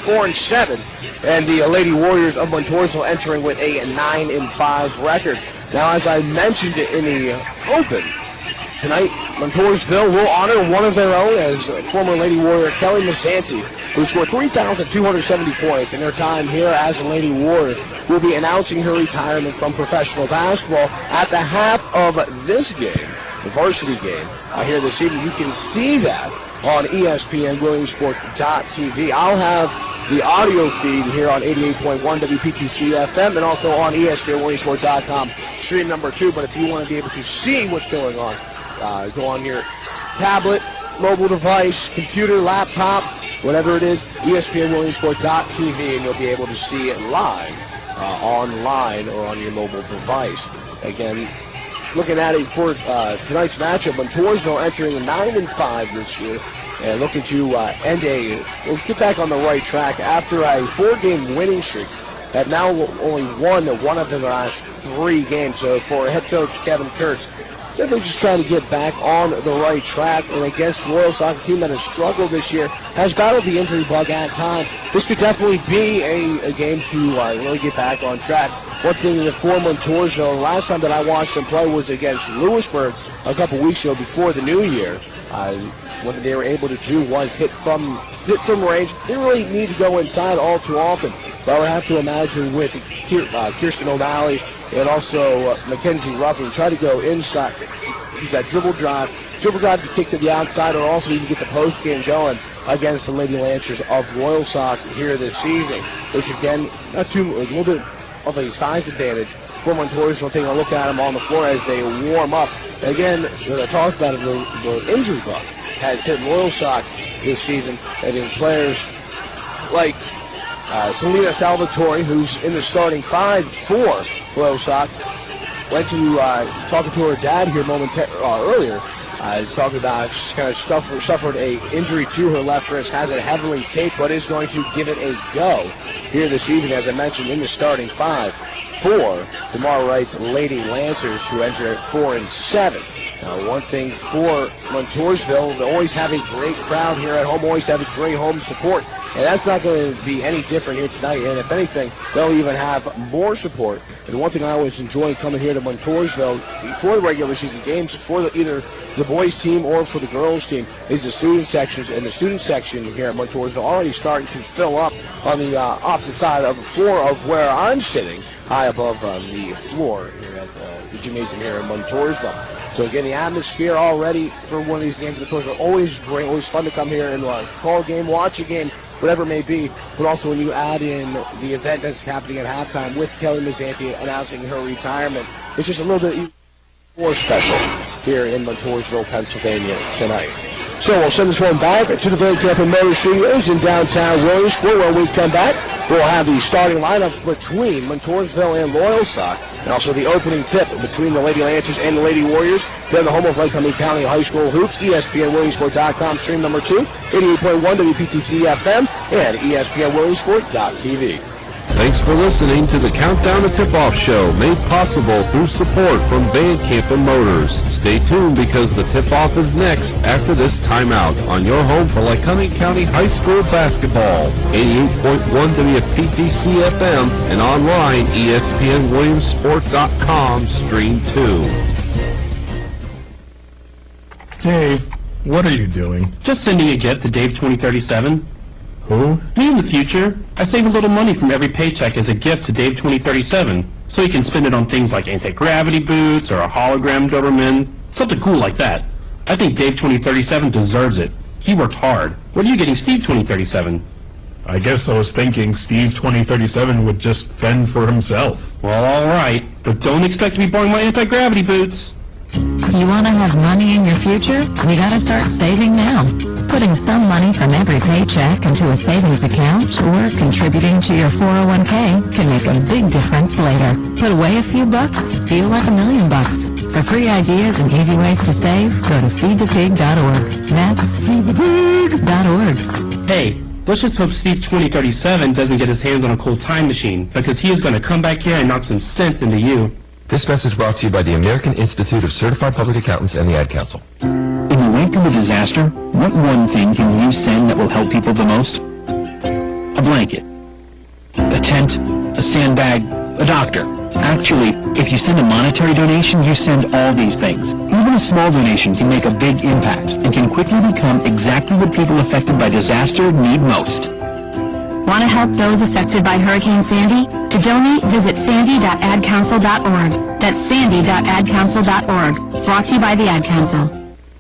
4-7, and the Lady Warriors of Montoursville entering with a 9-5 record. Now, as I mentioned in the open, tonight Montoursville will honor one of their own as former Lady Warrior Kelly Mazzanti, who scored 3,270 points in her time here as a Lady Warrior, will be announcing her retirement from professional basketball at the half of this game, the varsity game. Here this evening, you can see that on ESPN Williamsport.tv. I'll have the audio feed here on 88.1 WPTC FM and also on ESPN Williamsport.com, stream number 2. But if you want to be able to see what's going on, go on your tablet, mobile device, computer, laptop, whatever it is, ESPN Williamsport.tv, and you'll be able to see it live online or on your mobile device. Again, looking at it for tonight's matchup, Montoursville entering 9-5 this year and looking to get back on the right track after a 4-game winning streak. Have now only won one of the last 3 games. So for head coach Kevin Kurtz, definitely just trying to get back on the right track. And against Loyalsock, a team that has struggled this year, has battled the injury bug at times. This could definitely be a game to really get back on track. One thing for Montoursville, last time that I watched them play was against Lewisburg a couple weeks ago before the new year. What they were able to do was hit from range. They really need to go inside all too often. But I would have to imagine with Kirsten O'Malley and also Mackenzie Ruffin, try to go inside. Use that dribble drive to kick to the outside, or also even get the post game going against the Lady Lancers of Loyalsock here this evening. Which again, a little bit of a size advantage for Montoursville. Taking a look at them on the floor as they warm up. Again, when I talked about it, the injury bug has hit Loyalsock this season, and in players like Selena Salvatore, who's in the starting 5 for Loyalsock, went to talking to her dad here earlier. He's talking about she's kind of suffered a injury to her left wrist, has it heavily taped, but is going to give it a go here this evening, as I mentioned, in the starting 5 for tomorrow night's Lady Lancers, who enter at 4-7. Now, one thing for Montoursville, they always have a great crowd here at home, always have a great home support, and that's not going to be any different here tonight. And if anything, they'll even have more support. And one thing I always enjoy coming here to Montoursville before the regular season games, for either the boys team or for the girls team, is the student sections. And the student section here at Montoursville already starting to fill up on the opposite side of the floor of where I'm sitting, high above the floor here at the gymnasium here in Montoursville. So again, the atmosphere already for one of these games, of course, are always great, always fun to come here and call a game, watch a game, whatever it may be. But also when you add in the event that's happening at halftime with Kelly Mazzanti announcing her retirement, it's just a little bit more special here in Montoursville, Pennsylvania tonight. So we'll send this one back to the Van Campen Motor Studios in downtown Williamsport. When we come back, we'll have the starting lineup between Montoursville and Loyalsock, and also the opening tip between the Lady Lancers and the Lady Warriors. They're the home of Lycoming County High School Hoops, ESPN Williamsport.com, stream number 2, 88.1 WPTC FM, and ESPN Williamsport.tv. Thanks for listening to the Countdown to Tip-Off Show, made possible through support from Van Campen Motors. Stay tuned because the tip-off is next after this timeout on your home for Lycoming County High School basketball. 88.1 WPTC FM and online ESPNWilliamsport.com, stream 2. Dave, what are you doing? Just sending a gift to Dave 2037. Who? Me in the future. I save a little money from every paycheck as a gift to Dave 2037, so he can spend it on things like anti-gravity boots or a hologram Doberman, something cool like that. I think Dave 2037 deserves it. He worked hard. What are you getting Steve 2037? I guess I was thinking Steve 2037 would just fend for himself. Well, all right, but don't expect to be borrowing my anti-gravity boots. You want to have money in your future? You got to start saving now. Putting some money from every paycheck into a savings account or contributing to your 401k can make a big difference later. Put away a few bucks, feel like $1 million. For free ideas and easy ways to save, go to feedthepig.org. That's feedthepig.org. Hey, let's just hope Steve 2037 doesn't get his hands on a cool time machine, because he is going to come back here and knock some sense into you. This message brought to you by the American Institute of Certified Public Accountants and the Ad Council. In the wake of a disaster, what one thing can you send that will help people the most? a blanket, a tent, a sandbag, a doctor. Actually, if you send a monetary donation, you send all these things. Even a small donation can make a big impact and can quickly become exactly what people affected by disaster need most. Want to help those affected by Hurricane Sandy? To donate, visit sandy.adcouncil.org. That's sandy.adcouncil.org. Brought to you by the Ad Council.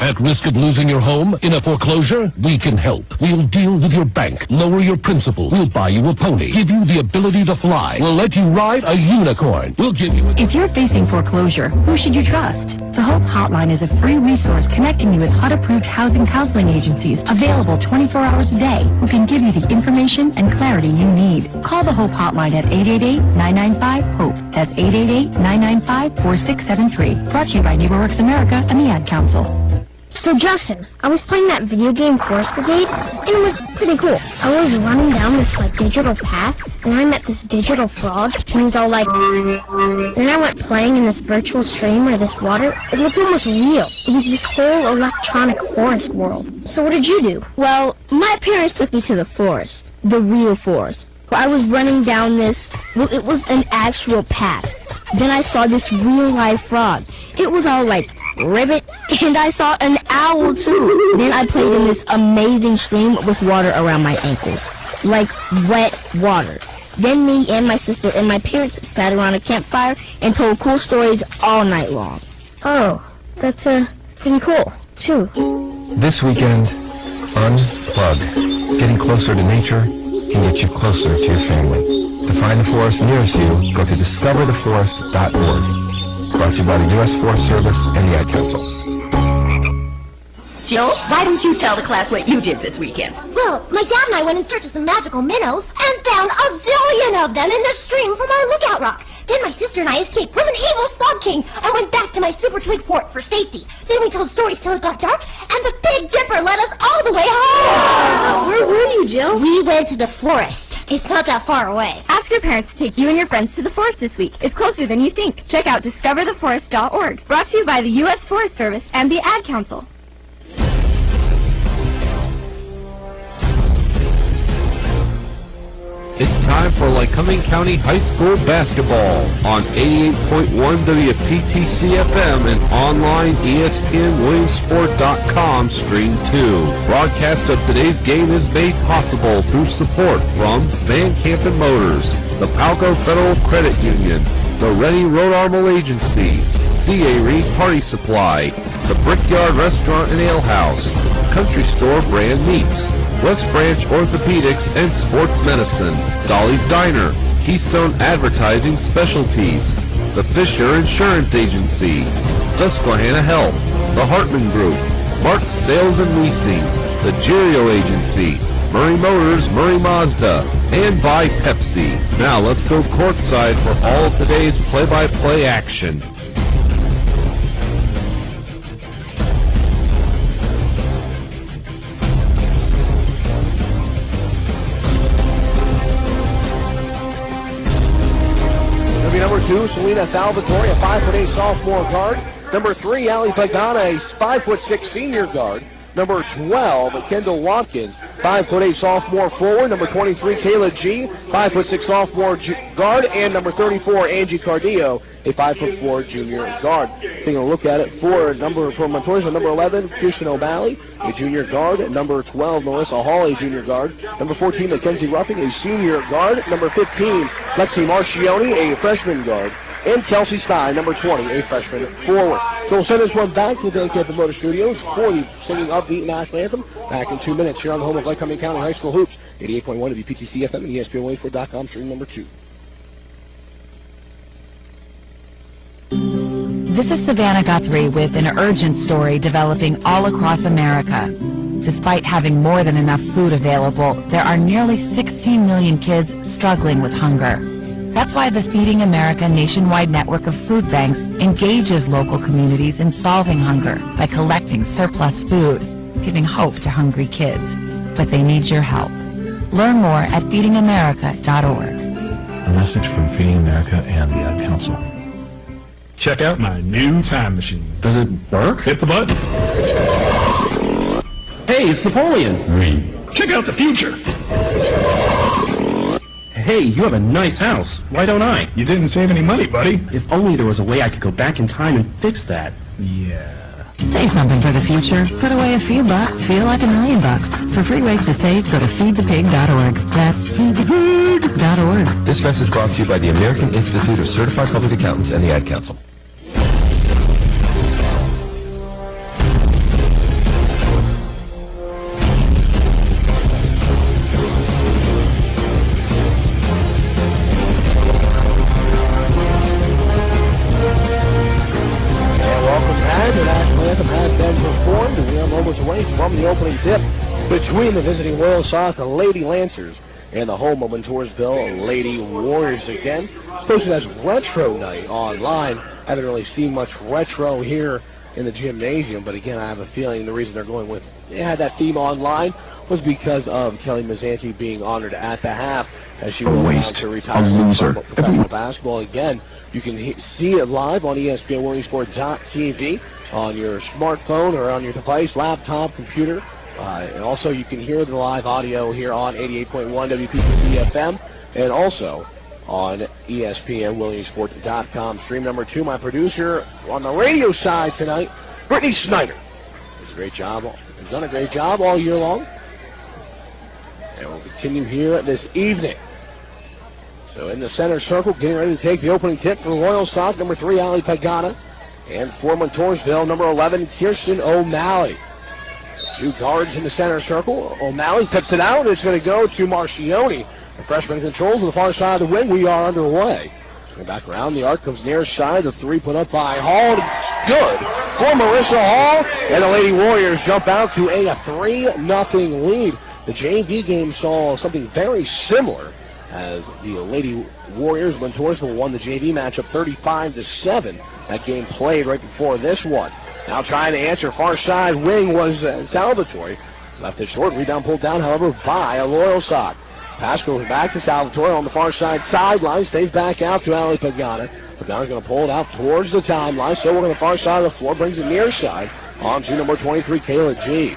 At risk of losing your home in a foreclosure? We can help. We'll deal with your bank, lower your principal. We'll buy you a pony, give you the ability to fly. We'll let you ride a unicorn. We'll give you a... If you're facing foreclosure, who should you trust? The Hope Hotline is a free resource connecting you with HUD-approved housing counseling agencies available 24 hours a day who can give you the information and clarity you need. Call the Hope Hotline at 888-995-HOPE. That's 888-995-4673. Brought to you by NeighborWorks America and the Ad Council. So Justin, I was playing that video game Forest Brigade, and it was pretty cool. I was running down this digital path, and I met this digital frog, and he was all like... Then I went playing in this virtual stream where this water, it looked almost real. It was this whole electronic forest world. So what did you do? Well, my parents took me to the forest, the real forest. I was running down this, well, it was an actual path. Then I saw this real live frog. It was all like... ribbit, and I saw an owl too. Then I played in this amazing stream with water around my ankles, like wet water. Then me and my sister and my parents sat around a campfire and told cool stories all night long. Oh, that's pretty cool too. This weekend, unplug. Getting closer to nature can get you closer to your family. To find the forest nearest you, go to discovertheforest.org. Brought to you by the U.S. Forest Service and the Ad Council. Jill, why didn't you tell the class what you did this weekend? Well, my dad and I went in search of some magical minnows and found a zillion of them in the stream from our lookout rock. Then my sister and I escaped from an evil slug king and went back to my super twig fort for safety. Then we told stories till it got dark, and the Big Dipper led us all the way home. Where were you, Jill? We went to the forest. It's not that far away. Ask your parents to take you and your friends to the forest this week. It's closer than you think. Check out discovertheforest.org. Brought to you by the U.S. Forest Service and the Ad Council. It's time for Lycoming County High School basketball on 88.1 WPTC FM and online ESPNWilliamsport.com Stream 2. Broadcast of today's game is made possible through support from Van Campen Motors, the Palco Federal Credit Union, the Rennie Road Armor Agency, C.A. Reed Party Supply, the Brickyard Restaurant and Ale House, Country Store Brand Meats, West Branch Orthopedics and Sports Medicine, Dolly's Diner, Keystone Advertising Specialties, the Fisher Insurance Agency, Susquehanna Health, the Hartman Group, Mark Sales and Leasing, the Girio Agency, Murray Motors, Murray Mazda, and by Pepsi. Now let's go courtside for all of today's play-by-play action. Number 2, Selena Salvatore, a 5'8" sophomore guard. Number 3, Ali Pagana, a 5'6" senior guard. Number 12, Kendall Watkins, 5'8" sophomore forward. Number 23, Kayla G, 5'6" sophomore guard. And number 34, Angie Cardillo, a 5'4" junior guard. Taking a look at it for Montoursville, number 11, Kirsten O'Malley, a junior guard. Number 12, Melissa Hall, a junior guard. Number 14, Mackenzie Ruffing, a senior guard. Number 15, Lexi Marcioni, a freshman guard. And Kelsey Stein, number 20, a freshman forward. So we'll send this one back to the Van Campen Motor Studios for the singing of the national anthem. Back in 2 minutes here on the home of Lycoming County High School Hoops, 88.1 WPTC FM and ESPNWilliamsport.com, stream number 2. This is Savannah Guthrie with an urgent story developing all across America. Despite having more than enough food available, there are nearly 16 million kids struggling with hunger. That's why the Feeding America nationwide network of food banks engages local communities in solving hunger by collecting surplus food, giving hope to hungry kids. But they need your help. Learn more at feedingamerica.org. A message from Feeding America and the Ad Council. Check out my new time machine. Does it work? Hit the button. Hey, it's Napoleon. Oui. Check out the future. Hey, you have a nice house. Why don't I? You didn't save any money, buddy. If only there was a way I could go back in time and fix that. Yeah. Save something for the future. Put away a few bucks. Feel like $1 million. For free ways to save, go to feedthepig.org. That's feedthepig.org. This message brought to you by the American Institute of Certified Public Accountants and the Ad Council. From the opening tip between the visiting Loyalsock, the Lady Lancers, and the home of Montoursville, Lady Warriors again. It's posted as Retro Night online. I haven't really seen much retro here in the gymnasium, but again, I have a feeling the reason they're going with, they had that theme online was because of Kelly Mazzanti being honored at the half as she was to retire from professional basketball. Again, you can see it live on ESPN Williamsport.tv on your smartphone or on your device, laptop, computer. And also you can hear the live audio here on 88.1 WPTC FM and also on ESPN Williamsport.com. Stream number 2, my producer on the radio side tonight, Brittany Snyder. Does a great job. Has done a great job all year long. And we'll continue here this evening. So in the center circle, getting ready to take the opening tip for Loyalsock, number 3, Ali Pagana. And for Montoursville, number 11, Kirsten O'Malley. 2 guards in the center circle. O'Malley tips it out. It's going to go to Marcioni. The freshman controls on the far side of the wing. We are underway. Going back around. The arc comes near side. The 3 put up by Hall. Good for Marissa Hall. And the Lady Warriors jump out to a 3-0 lead. The JV game saw something very similar as the Lady Warriors, Montoursville won the JV matchup 35-7. That game played right before this one. Now trying to answer far side wing was Salvatore. Left it short, rebound pulled down, however, by a Loyalsock. Pass goes back to Salvatore on the far side sideline, stays back out to Ali Pagana. Pagana's going to pull it out towards the timeline, so we're on the far side of the floor, brings it near side on to number 23, Kayla G.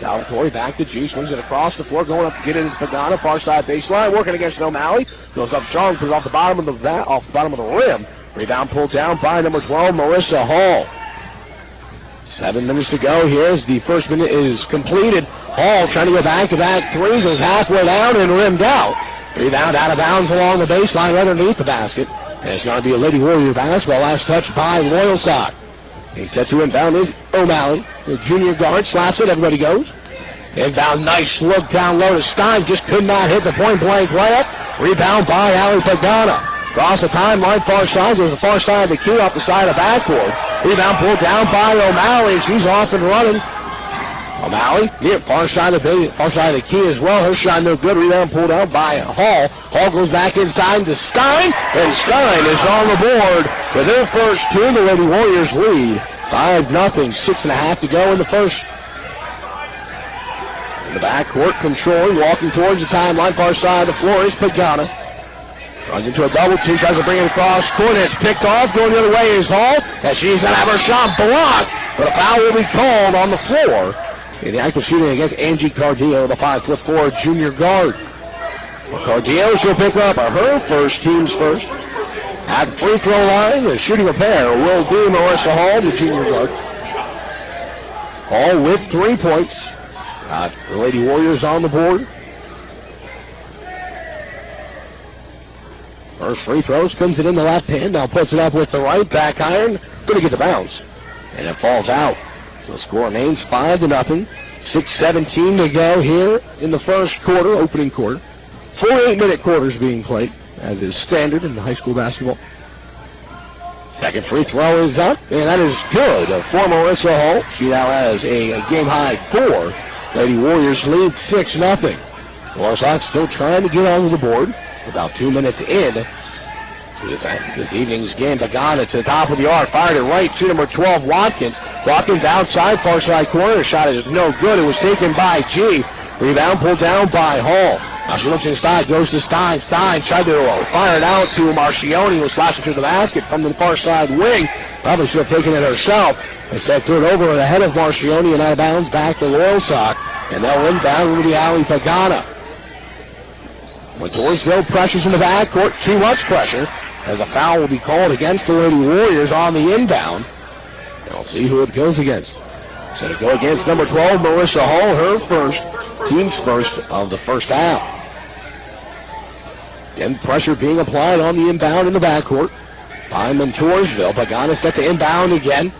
Salvatore back to G, swings it across the floor, going up to get it as Pagana, far side baseline, working against O'Malley. Goes up strong, puts it off the bottom of the rim. Rebound pulled down by number 12, Marissa Hall. 7 minutes to go here as the first minute is completed. Hall trying to go back-to-back threes, is halfway down and rimmed out. Rebound out of bounds along the baseline right underneath the basket. And it's going to be a Lady Warrior basketball. Last touch by Loyalsock. He's set to inbound is O'Malley. The junior guard slaps it. Everybody goes. Inbound, nice look down low to Stein. Just could not hit the point-blank layup. Rebound by Ali Pagana. Across the timeline, far side. There's the far side of the key off the side of backboard. Rebound pulled down by O'Malley. She's off and running. O'Malley, far side of the key as well. Her shot no good. Rebound pulled out by Hall. Hall goes back inside to Stein, and Stein is on the board with their first 2. The Lady Warriors lead 5-0. 6.5 to go in the first. In the backcourt, controlling, walking towards the timeline, far side of the floor is Pagana. Runs into a double team, tries to bring it across court. It's picked off. Going the other way is Hall, and she's going to have her shot blocked, but a foul will be called on the floor. In the active shooting against Angie Cardillo, the 5'4" junior guard. Cardillo, she'll pick up her first, team's first. At the free throw line, the shooting a pair will be Marissa Hall, the junior guard. Hall with 3 points. The Lady Warriors on the board. First free throw, spins it in the left hand, now puts it up with the right, back iron, going to get the bounce. And it falls out. So the score remains 5-0. 6:17 to go here in the first quarter, opening quarter. 4 8-minute quarters being played, as is standard in high school basketball. Second free throw is up, and that is good for Marissa Hall. She now has a game-high 4. Lady Warriors lead 6-0. Loyalsock still trying to get onto the board. About 2 minutes in to this evening's game. Pagana to the top of the arc, fired it right to number 12, Watkins. Watkins outside, far side corner. Shot is no good. It was taken by G. Rebound pulled down by Hall. Now she looks inside, goes to Stein. Stein tried to fire it out to Marcioni, who was flashing through the basket from the far side wing. Probably should have taken it herself. Instead threw it over the head of Marcioni and out of bounds back to Loyalsock. And they'll inbound over the alley, Pagana. Montoursville pressures in the backcourt, too much pressure, as a foul will be called against the Lady Warriors on the inbound. And we'll see who it goes against. It's going to go against number 12, Marissa Hall, her first, team's first of the first half. Again, pressure being applied on the inbound in the backcourt by Montoursville. Pagana set to inbound again.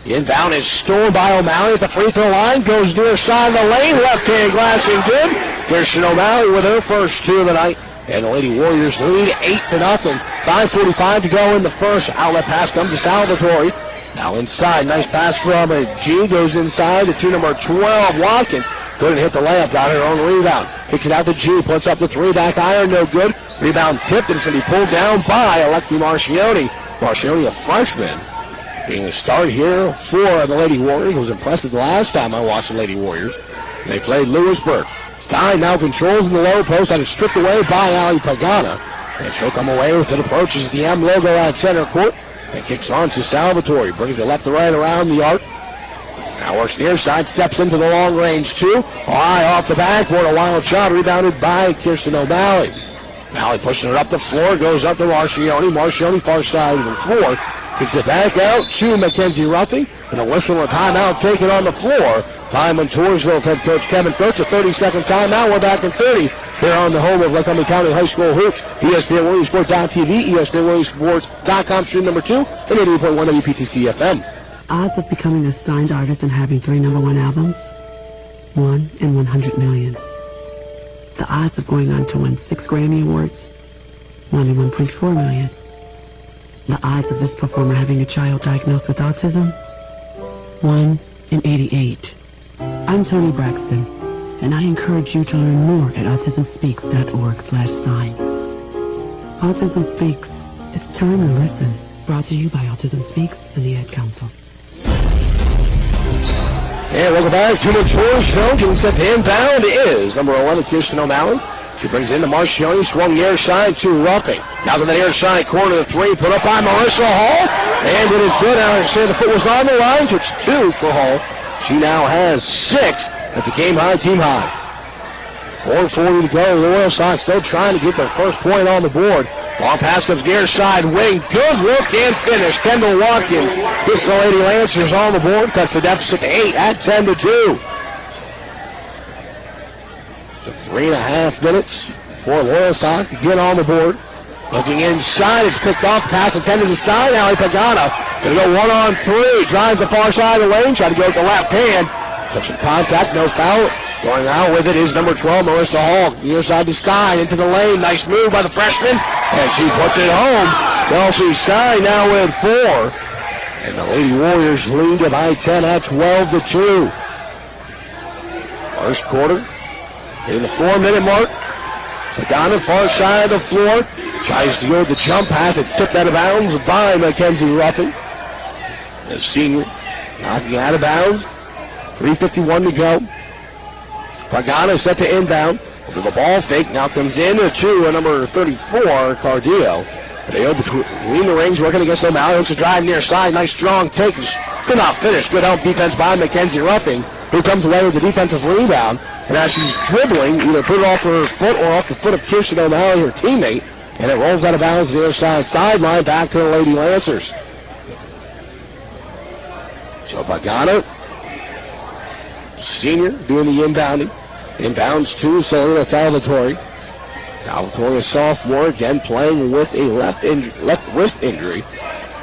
The inbound is stolen by O'Malley at the free throw line. Goes near side of the lane. Left-hand glassing good. Kirsten O'Malley with her first two of the night. And the Lady Warriors lead 8-0. 5:45 to go in the first. Outlet pass comes to Salvatore. Now inside. Nice pass from G. Goes inside to number 12, Watkins. Couldn't hit the layup. Got her own rebound. Kicks it out to G. Puts up the three. Back iron. No good. Rebound tipped. And it's going to be pulled down by Alexi Marcioni. Marcioni, a freshman. Being a start here for the Lady Warriors. It was impressive the last time I watched the Lady Warriors. They played Lewisburg. Stein now controls in the lower post. That is stripped away by Ali Pagana. And she'll come away with it. Approaches the M logo at center court. And kicks on to Salvatore. Brings it left to right around the arc. Now works near side. Steps into the long range two. High off the backboard. A wild shot rebounded by Kirsten O'Malley. O'Malley pushing it up the floor. Goes up to Marcioni. Marcioni far side of the floor. Kicks it back out to Mackenzie Ruffing. And a whistle and a timeout taken on the floor by Montoursville's head coach Kevin Kurtz. A 30-second timeout. We're back in 30 here on the home of Lycoming County High School hoops. ESPN Williamsport.tv, ESPN stream number 2, and 88.1 WPTC FM. Odds of becoming a signed artist and having 3 #1 albums? 1 in 100 million. The odds of going on to win 6 Grammy Awards? 1 in 1.4 million. The odds of this performer having a child diagnosed with autism? 1 in 88. I'm Toni Braxton, and I encourage you to learn more at autismspeaks.org/sign. Autism Speaks. It's time to listen. Brought to you by Autism Speaks and the Ad Council. And welcome back to Montoursville. Getting set to inbound is number 11, Kirsten O'Malley. She brings it into Marcioni, swung near side to Ruffing. Now to the near side corner, the three put up by Marissa Hall. And it is good. I said the foot was on the line. It's 2 for Hall. She now has 6 at the game high, team high. 4:40 to go. The Loyalsock still trying to get their first point on the board. Long pass comes near side wing. Good look and finish. Kendall Watkins gets the Lady Lancers on the board. Cuts the deficit to 8 at 10-2. 3.5 minutes for Loyalsock to get on the board. Looking inside, it's picked off. Pass intended to Stein. Now Pagana going to go 1-on-3. Drives the far side of the lane. Try to go with the left hand. Took some contact, no foul. Going out with it is number 12, Marissa Hall. Near side to Stein, into the lane. Nice move by the freshman. And she puts it home. Kelsey Stein now with 4. And the Lady Warriors lead it by 10 at 12-2. First quarter. In the 4-minute mark. Pagana far side of the floor. Tries to go with the jump pass. It's tipped out of bounds by Mackenzie Ruffing. The senior knocking out of bounds. 3:51 to go. Pagana set to inbound. With the ball fake. Now comes in to number 34, Cardillo. They go between the rings, working against O'Malley. Hooks a drive near side. Nice strong take. Could not finish. Good help defense by Mackenzie Ruffing, who comes away with the defensive rebound. And as she's dribbling, either put it off her foot or off the foot of Kirsten O'Malley, her teammate. And it rolls out of bounds to the other side sideline back to the Lady Lancers. So Pagana, senior, doing the inbounding. Inbounds to Selena Salvatore. Salvatore, a sophomore, again playing with a left wrist injury.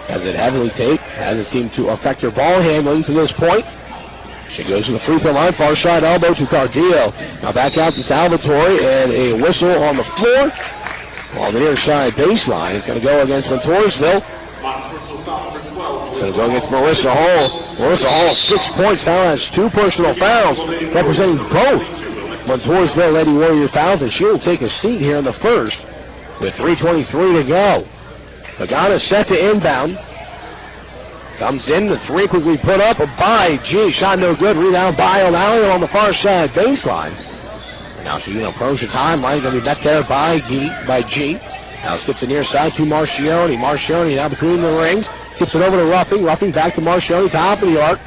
Has it heavily take. Hasn't seemed to affect her ball handling to this point. She goes to the free throw line, far side elbow to Cardillo. Now back out to Salvatore, and a whistle on the floor. On the near side baseline, it's going to go against Montoursville. It's going to go against Marissa Hall. Marissa Hall, 6 points, now has 2 personal fouls, representing both Montoursville Lady Warrior fouls, and she will take a seat here in the first with 3:23 to go. Pagana set to inbound. Comes in, the three quickly put up by G. Shot no good, rebound by O'Malley on the far side baseline. Now she's going to approach the timeline, going to be met there by G. Now skips the near side to Marcioni. Marcioni now between the rings. Skips it over to Ruffing. Ruffing back to Marcioni, top of the arc.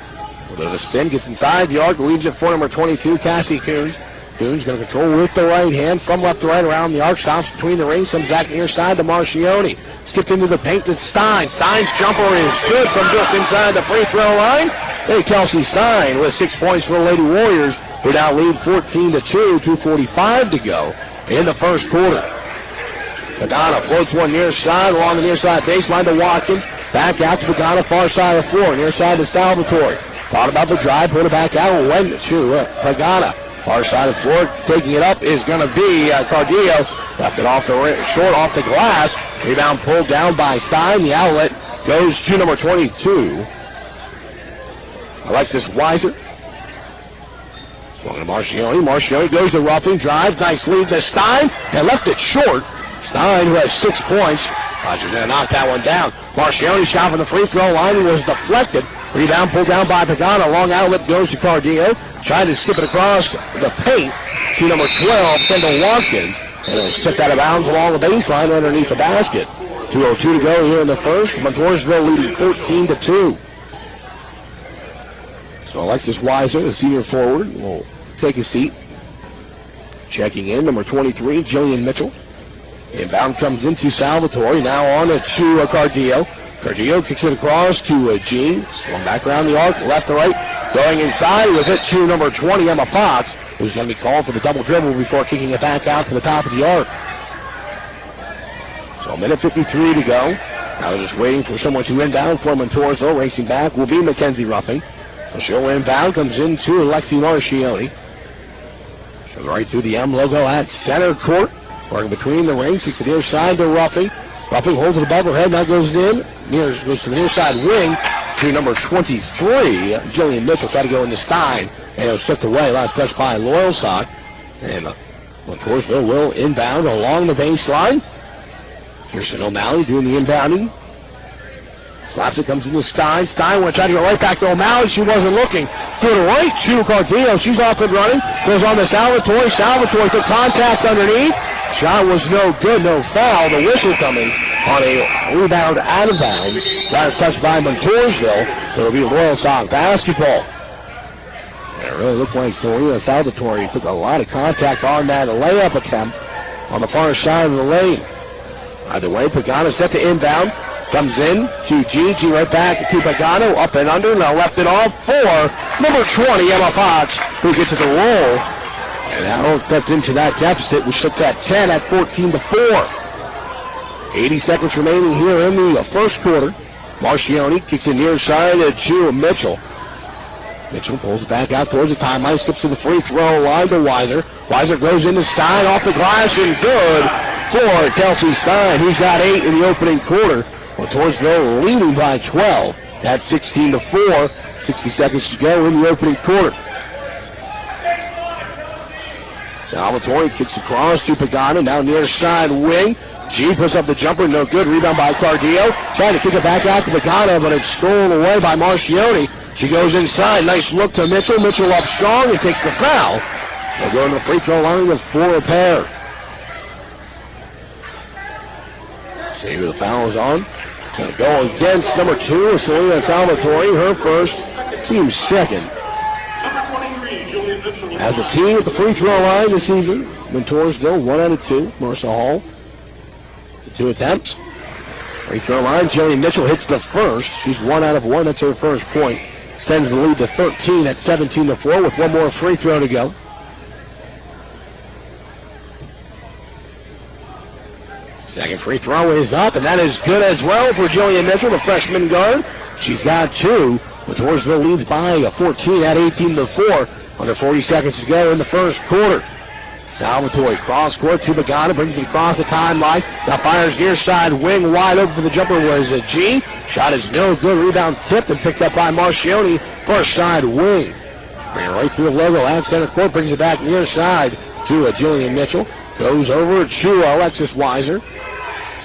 A bit of a spin, gets inside the arc, leaves it for number 22, Cassie Coons. Coons going to control with the right hand from left to right around the arc, stops between the rings, comes back near side to Marcioni. Skipped into the paint to Stein. Stein's jumper is good from just inside the free throw line. Hey, Kelsey Stein with 6 points for the Lady Warriors, who now lead 14-2, 2:45 to go in the first quarter. Pagano floats one near side along the near side baseline to Watkins. Back out to Pagano, far side of the floor, near side to Salvatore. Thought about the drive, put it back out, went to Pagano. Far side of the floor, taking it up is going to be Cardillo. Left it off the short, off the glass. Rebound pulled down by Stein. The outlet goes to number 22, Alexis Weiser. Swung to Marcioni. Marcioni goes to Ruffing, drives, nice lead to Stein, and left it short. Stein, who has 6 points. Rogers going to knock that one down. Marcioni shot from the free throw line and was deflected. Rebound pulled down by Pagano. Long outlet goes to Cardillo. Tried to skip it across the paint to number 12, Kendall Watkins. And it was tipped out of bounds along the baseline underneath the basket. 2:02 to go here in the first. Montoursville leading 14-2. So Alexis Weiser, the senior forward, will take a seat. Checking in, number 23, Jillian Mitchell. Inbound comes into Salvatore. Now on to Cardillo. Cardillo kicks it across to Jean. Swung back around the arc, left to right. Going inside with it to number 20, Emma Fox, who's going to be called for the double dribble before kicking it back out to the top of the arc. So a minute 53 to go. Now they're just waiting for someone to inbound for Montoursville. Racing back will be Mackenzie Ruffing. So she'll inbound, comes into Alexi Marcioni. So right through the M logo at center court. Working between the rings, kicks it near side to Ruffing. Ruffing holds it above her head, now goes in. Goes to the near side wing to number 23, Jillian Mitchell. Tried to go into Stein, and it was stripped away. Last touch by Loyalsock. And Montoursville will inbound along the baseline. Kirsten O'Malley doing the inbounding. Slaps it, comes into Stein. Stein went trying to go right back to O'Malley. She wasn't looking. To the right to Cardillo. She's off and running. Goes on to Salvatore. Salvatore took contact underneath. Shot was no good, no foul. The whistle coming on a rebound out of bounds. Last touch by Montoursville. So it'll be Loyalsock basketball. It really looked like Selena Salvatore took a lot of contact on that layup attempt on the far side of the lane. Either way, Pagano set to inbound. Comes in to Gigi, right back to Pagano, up and under. Now left it off for number 20, Emma Fox, who gets it to roll. And now cuts into that deficit, which sits at 10 at 14-4. 80 seconds remaining here in the first quarter. Marcioni kicks it near side to Mitchell. Mitchell pulls it back out towards the timeline, skips to the free throw line to Weiser. Weiser goes into Stein, off the glass, and good for Kelsey Stein. He's got 8 in the opening quarter. Montoursville leading by 12 at 16-4. 60 seconds to go in the opening quarter. Salvatore kicks across to Pagano, now near side wing. G puts up the jumper, no good. Rebound by Cardillo. Trying to kick it back out to Pagano, but it's stolen away by Marcioni. She goes inside. Nice look to Mitchell. Mitchell up strong and takes the foul. They'll go to the free throw line with 4 a pair. See who the foul is on. It's going to go against number 2, Selena Salvatore, her first, team second. As a team at the free throw line this evening, Montoursville 1 out of 2. Marissa Hall, the 2 attempts. Free throw line, Jillian Mitchell hits the first. She's 1 out of 1. That's her first point. Extends the lead to 13 at 17-4 with 1 more free throw to go. Second free throw is up, and that is good as well for Jillian Mitchell, the freshman guard. She's got 2. Montoursville leads by 14 at 18-4. Under 40 seconds to go in the first quarter. Salvatore cross court to Pagano, brings it across the timeline. Now fires near side wing, wide open for the jumper was a G. Shot is no good. Rebound tipped and picked up by Marcioni. First side wing. Bring it right through the logo at center court, brings it back near side to Jillian Mitchell. Goes over to Alexis Weiser.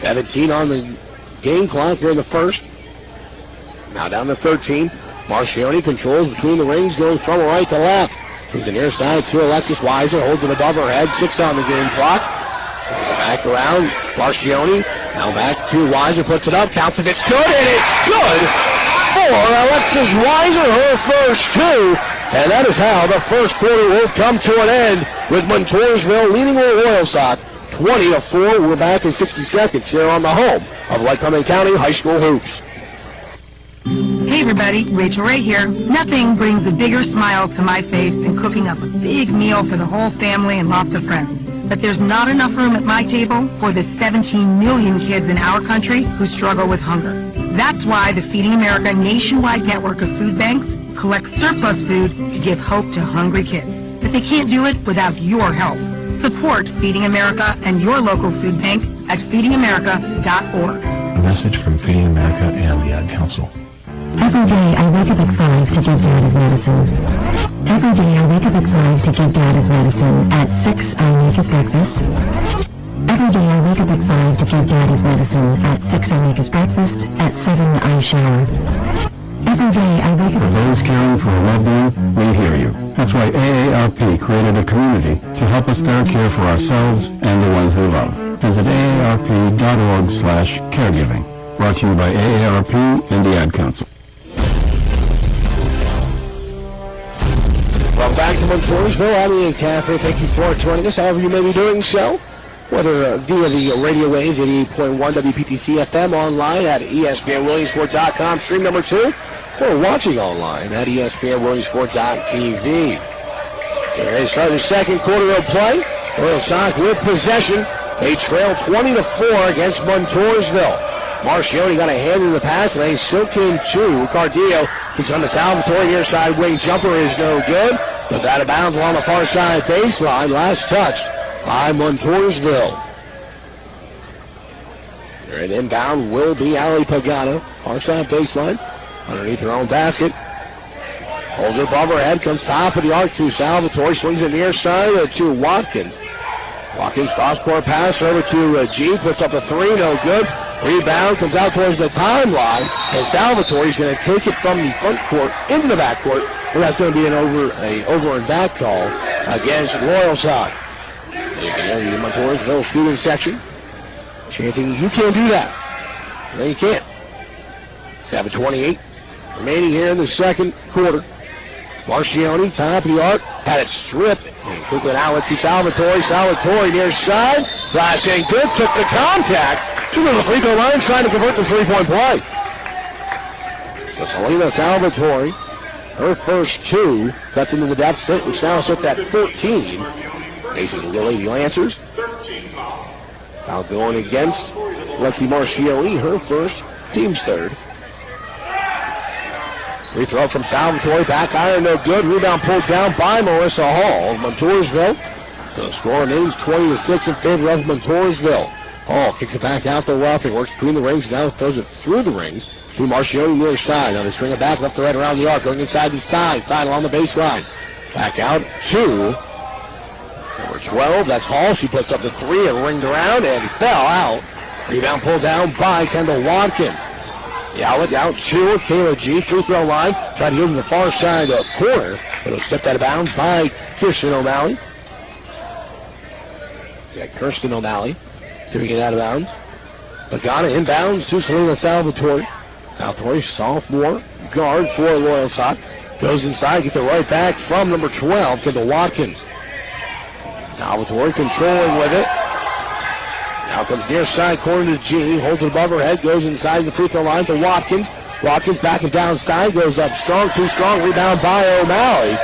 17 on the game clock here in the first. Now down to 13. Marcioni controls between the rings, goes from right to left. Brings the near side to Alexis Weiser, holds it above her head, 6 on the game clock. Brings it back around, Marcioni, now back to Weiser, puts it up, counts it, it's good, and it's good! Alexis Weiser, her first two. And that is how the first quarter will come to an end with Montoursville leading Loyalsock 20-4. We're back in 60 seconds here on the home of Lycoming County High School Hoops. Hey everybody, Rachel Ray here. Nothing brings a bigger smile to my face than cooking up a big meal for the whole family and lots of friends. But there's not enough room at my table for the 17 million kids in our country who struggle with hunger. That's why the Feeding America nationwide network of food banks collects surplus food to give hope to hungry kids. But they can't do it without your help. Support Feeding America and your local food bank at feedingamerica.org. A message from Feeding America and the Ad Council. Every day I wake up at 5 to give Dad his medicine. Every day I wake up at 5 to give Dad his medicine. At 6 I make his breakfast. Every day I wake up at 5 to give Dad his medicine. At 6 I make his breakfast. At 7 I shower. Every day I wake up. For those caring for a loved one, we hear you. That's why AARP created a community to help us better care for ourselves and the ones we love. Visit aarp.org/caregiving. Brought to you by AARP and the Ad Council. Welcome back to Montoursville. I'm Ian Caffrey. Thank you for joining us, however you may be doing so. Whether via the radio waves, 88.1 WPTC FM, online at ESPNWilliamsport.com, stream number 2, or watching online at ESPNWilliamsport.tv. Here they start the second quarter of play. Loyalsock with possession. They trail 20-4 against Montoursville. Marcioni got a hand in the pass, and they still came to Cardillo. He's on the Salvatore near side wing jumper is no good. But out of bounds along the far side baseline. Last touched by Montoursville. And inbound will be Ali Pagano. Far side baseline. Underneath her own basket. Holds her above her head. Comes top of the arc to Salvatore. Swings it near side to Watkins. Watkins cross-court pass over to G. Puts up a three. No good. Rebound comes out towards the timeline. And Salvatore's going to take it from the front court into the back court. And that's going to be an over and back call against Loyalsock. You can hear the Montoursville student section chanting, "You can't do that." No, you can't. 7:28 remaining here in the second quarter. Marcioni, top of the arc, had it stripped. And quickly now to Salvatore. Salvatore near side. Flash ain't good. Took the contact. She was the free throw line trying to convert the three-point play. So Selena Salvatore, her first two, cuts into the deficit, which now sits at 14. Facing the Lady Lancers. Now going against Lexi Marcioni, her first, team's third. Free throw from Salvatore, back iron, no good. Rebound pulled down by Marissa Hall of Montoursville. So the score remains 20-6 in favor of Montoursville. Hall kicks it back out the roughing, works between the rings, now throws it through the rings to Marcioni near side. Now they string it back left to right around the arc, going inside the Stein along the baseline. Back out to number 12, that's Hall. She puts up the three and ringed around and fell out. Rebound pulled down by Kendall Watkins. The outlet out to Kayla G. Free throw line. Trying to go to the far side corner, but it'll step out of bounds by Kirsten O'Malley. Kirsten O'Malley doing it out of bounds. Pagana inbounds to Selena Salvatore. Salvatore, sophomore guard for Loyalsock. Goes inside, gets it right back from number 12, Kendall Watkins. Salvatore controlling with it. Now comes near side corner to G. Holds it above her head. Goes inside the free throw line to Watkins. Watkins backing down Stein. Goes up strong. Too strong. Rebound by O'Malley.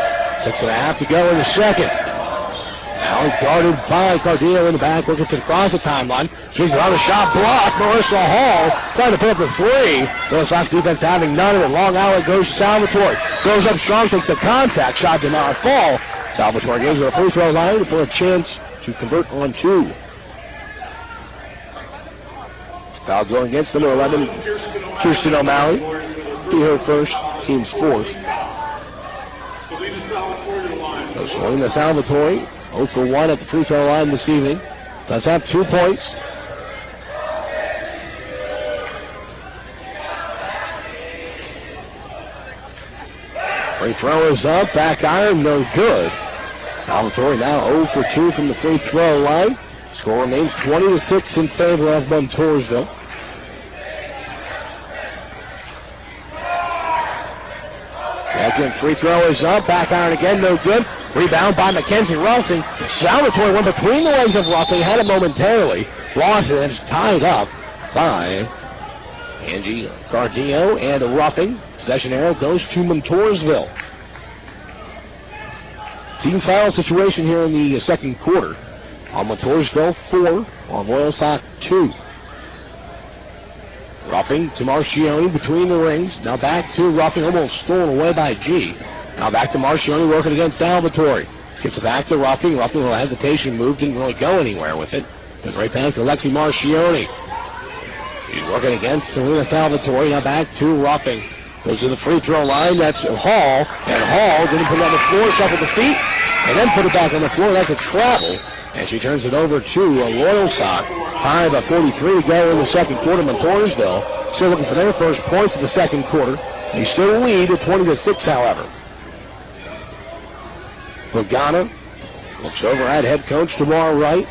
6.5 to go in the second. O'Malley guarded by Cardillo in the back. Working it across the timeline. Swings it on the shot block. Marissa Hall trying to put up the three. Loyalsock's defense having none of it. Long outlet goes to Salvatore. Goes up strong. Takes the contact. Shot did not fall. Salvatore goes to the free throw line for a chance to convert on two. Foul going against number 11, Kirsten O'Malley. Be her first, team's fourth. So Selena Salvatore, 0 for 1 at the free throw line this evening. Does have 2 points. Free throw is up, back iron, no good. Salvatore now 0 for 2 from the free throw line. Score remains 20-6 in favor of Montoursville. second free throw is up. Back iron again, no good. Rebound by Mackenzie Ruffing. Salvatore went between the legs of Ruffing, had it momentarily. Lost it, and it's tied up by Angie Gardillo and Ruffing. Possession arrow goes to Montoursville. Team foul situation here in the second quarter. On Montoursville, 4. On Loyalsock, 2. Ruffing to Marcioni between the rings. Now back to Ruffing, almost stolen away by G. Now back to Marcioni working against Salvatore. Skips it back to Ruffing. Ruffing, with a hesitation move, didn't really go anywhere with it. Goes right back to Lexi Marcioni. He's working against Selena Salvatore. Now back to Ruffing. Goes to the free throw line. That's Hall. And Hall didn't put it on the floor, shuffled the feet, and then put it back on the floor. That's a travel. And she turns it over to Loyalsock. 5:43 to go in the second quarter. Montoursville still looking for their first points in the second quarter. They still lead at 20-6, however. Pagana looks over at head coach Tamar Wright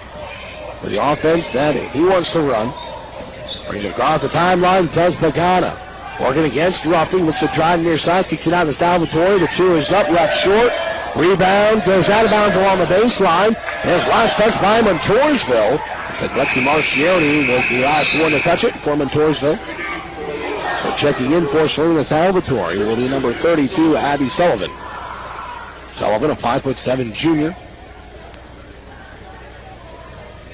for the offense that he wants to run. Brings it across the timeline, does Pagana. Working against Ruffing, looks to drive near side, kicks it out to Salvatore. The 2 is up, left short. Rebound goes out of bounds along the baseline. There's last touch by Montoursville. Said Lexi Marcioni was the last one to touch it for Montoursville. So checking in for Selena Salvatore will be number 32, Abby Sullivan. Sullivan, a 5'7" junior.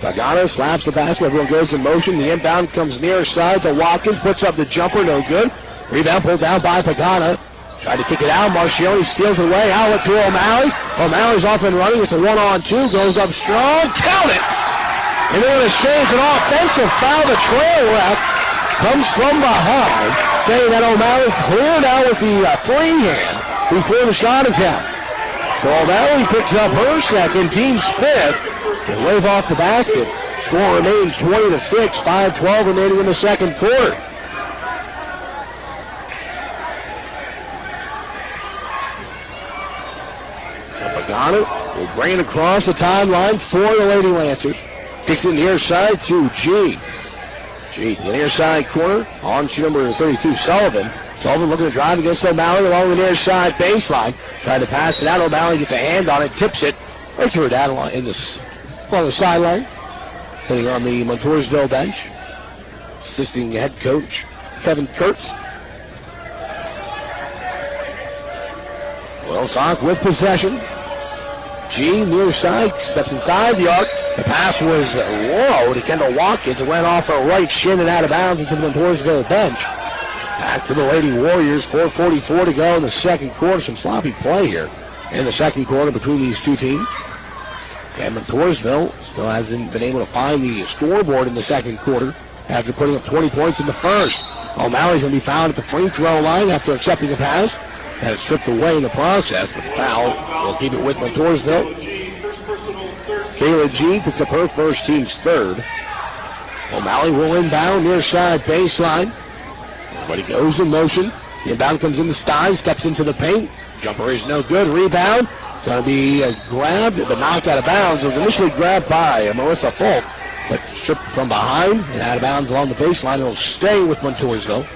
Pagana slaps the basket. Everyone goes in motion. The inbound comes near side to Watkins. Puts up the jumper. No good. Rebound pulled down by Pagana. Tried to kick it out. Marcioni steals it away. Outlet to O'Malley. O'Malley's off and running. It's a 1-on-2. Goes up strong. Count it! And they're going to say it's an offensive foul. The trail ref comes from behind, saying that O'Malley cleared out with the free hand before the shot attempt. So O'Malley picks up her second, team's 5th, and wave off the basket. Score remains 20-6, 5:12 remaining in the second quarter. So Pagana will bring it across the timeline for the Lady Lancers. Kicks it near side to G. G to the near side corner on to number 32, Sullivan. Sullivan looking to drive against O'Malley along the near side baseline. Trying to pass it out. O'Malley gets a hand on it, tips it right to her dad along the sideline. Sitting on the Montoursville bench. Assisting head coach Kevin Kurtz. Loyalsock with possession. G near side, steps inside the arc. The pass was low to Kendall Watkins. It went off her right shin and out of bounds into the Montoursville bench. Back to the Lady Warriors, 4:44 to go in the second quarter. Some sloppy play here in the second quarter between these two teams. And Montoursville still hasn't been able to find the scoreboard in the second quarter after putting up 20 points in the first. O'Malley's going to be fouled at the free throw line after accepting the pass. Had it stripped away in the process, but foul will keep it with Montoursville. Kayla G picks up her first, team's 3rd. O'Malley will inbound near side baseline. Everybody goes in motion. The inbound comes into Stein, steps into the paint. Jumper is no good. Rebound. It's going to be grabbed, but knocked out of bounds. It was initially grabbed by Marissa Folk, but stripped from behind and out of bounds along the baseline. It'll stay with Montoursville.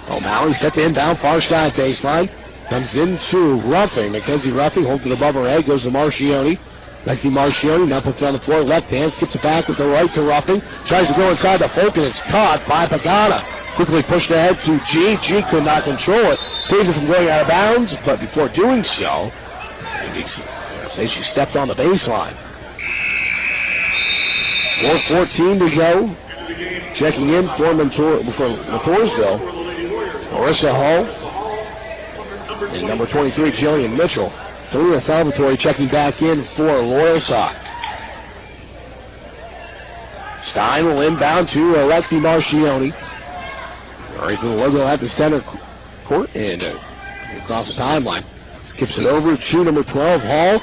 O'Malley set the inbound, far side baseline. Comes into Ruffing. Mackenzie Ruffing holds it above her head, goes to Marcioni. Lexi Marcioni now puts it on the floor, left hand, skips it back with the right to Ruffing. Tries to go inside the Folk, and it's caught by Pagana. Quickly pushed ahead to G. G could not control it. Saves it from going out of bounds, but before doing so, she stepped on the baseline. 4:14 to go. Checking in for Montoursville. Marissa Hall and number 23, Jillian Mitchell. Selena Salvatore checking back in for Loyalsock. Stein will inbound to Alexi Marcioni. Right to the logo at the center court and across the timeline. Skips it over to number 12, Hall.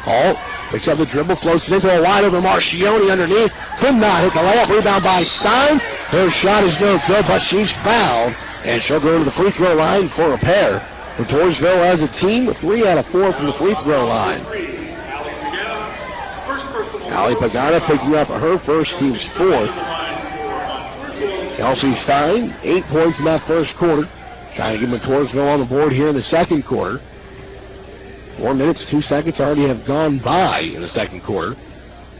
Hall picks up the dribble, floats it into a wide open Marcioni underneath. Could not hit the layup. Rebound by Stein. Her shot is no good, but she's fouled. And she'll go to the free throw line for a pair. Montoursville as a team, 3 out of 4 from the free throw line. Allie Pagana picking up her first, team's 4th. Kelsey Stein, 8 points in that first quarter. Trying to get Montoursville on the board here in the second quarter. 4 minutes, 2 seconds already have gone by in the second quarter.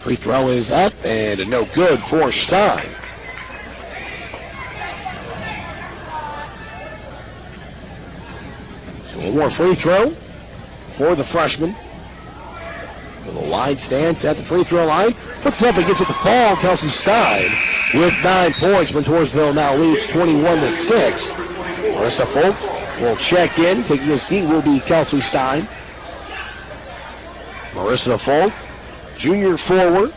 Free throw is up and no good for Stein. So one more free throw for the freshman. With a wide stance at the free throw line. Puts it up and gets it to fall. Kelsey Stein with 9 points. Montoursville now leads 21-6. Marissa Folk will check in. Taking a seat will be Kelsey Stein. Marissa Folk, junior forward.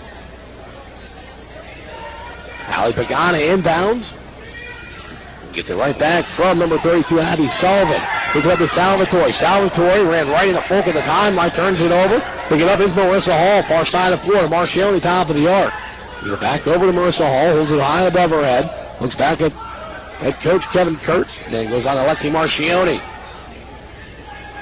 Allie Pagana inbounds. Gets it right back from number 32, Abby Sullivan. Picks it up to Salvatore. Salvatore ran right into Folk at the timeline, turns it over. Picking up is Marissa Hall, far side of the floor. Marcioni, top of the arc. Gives it back over to Marissa Hall, holds it high above her head. Looks back at head coach Kevin Kurtz, then goes on to Lexi Marcioni.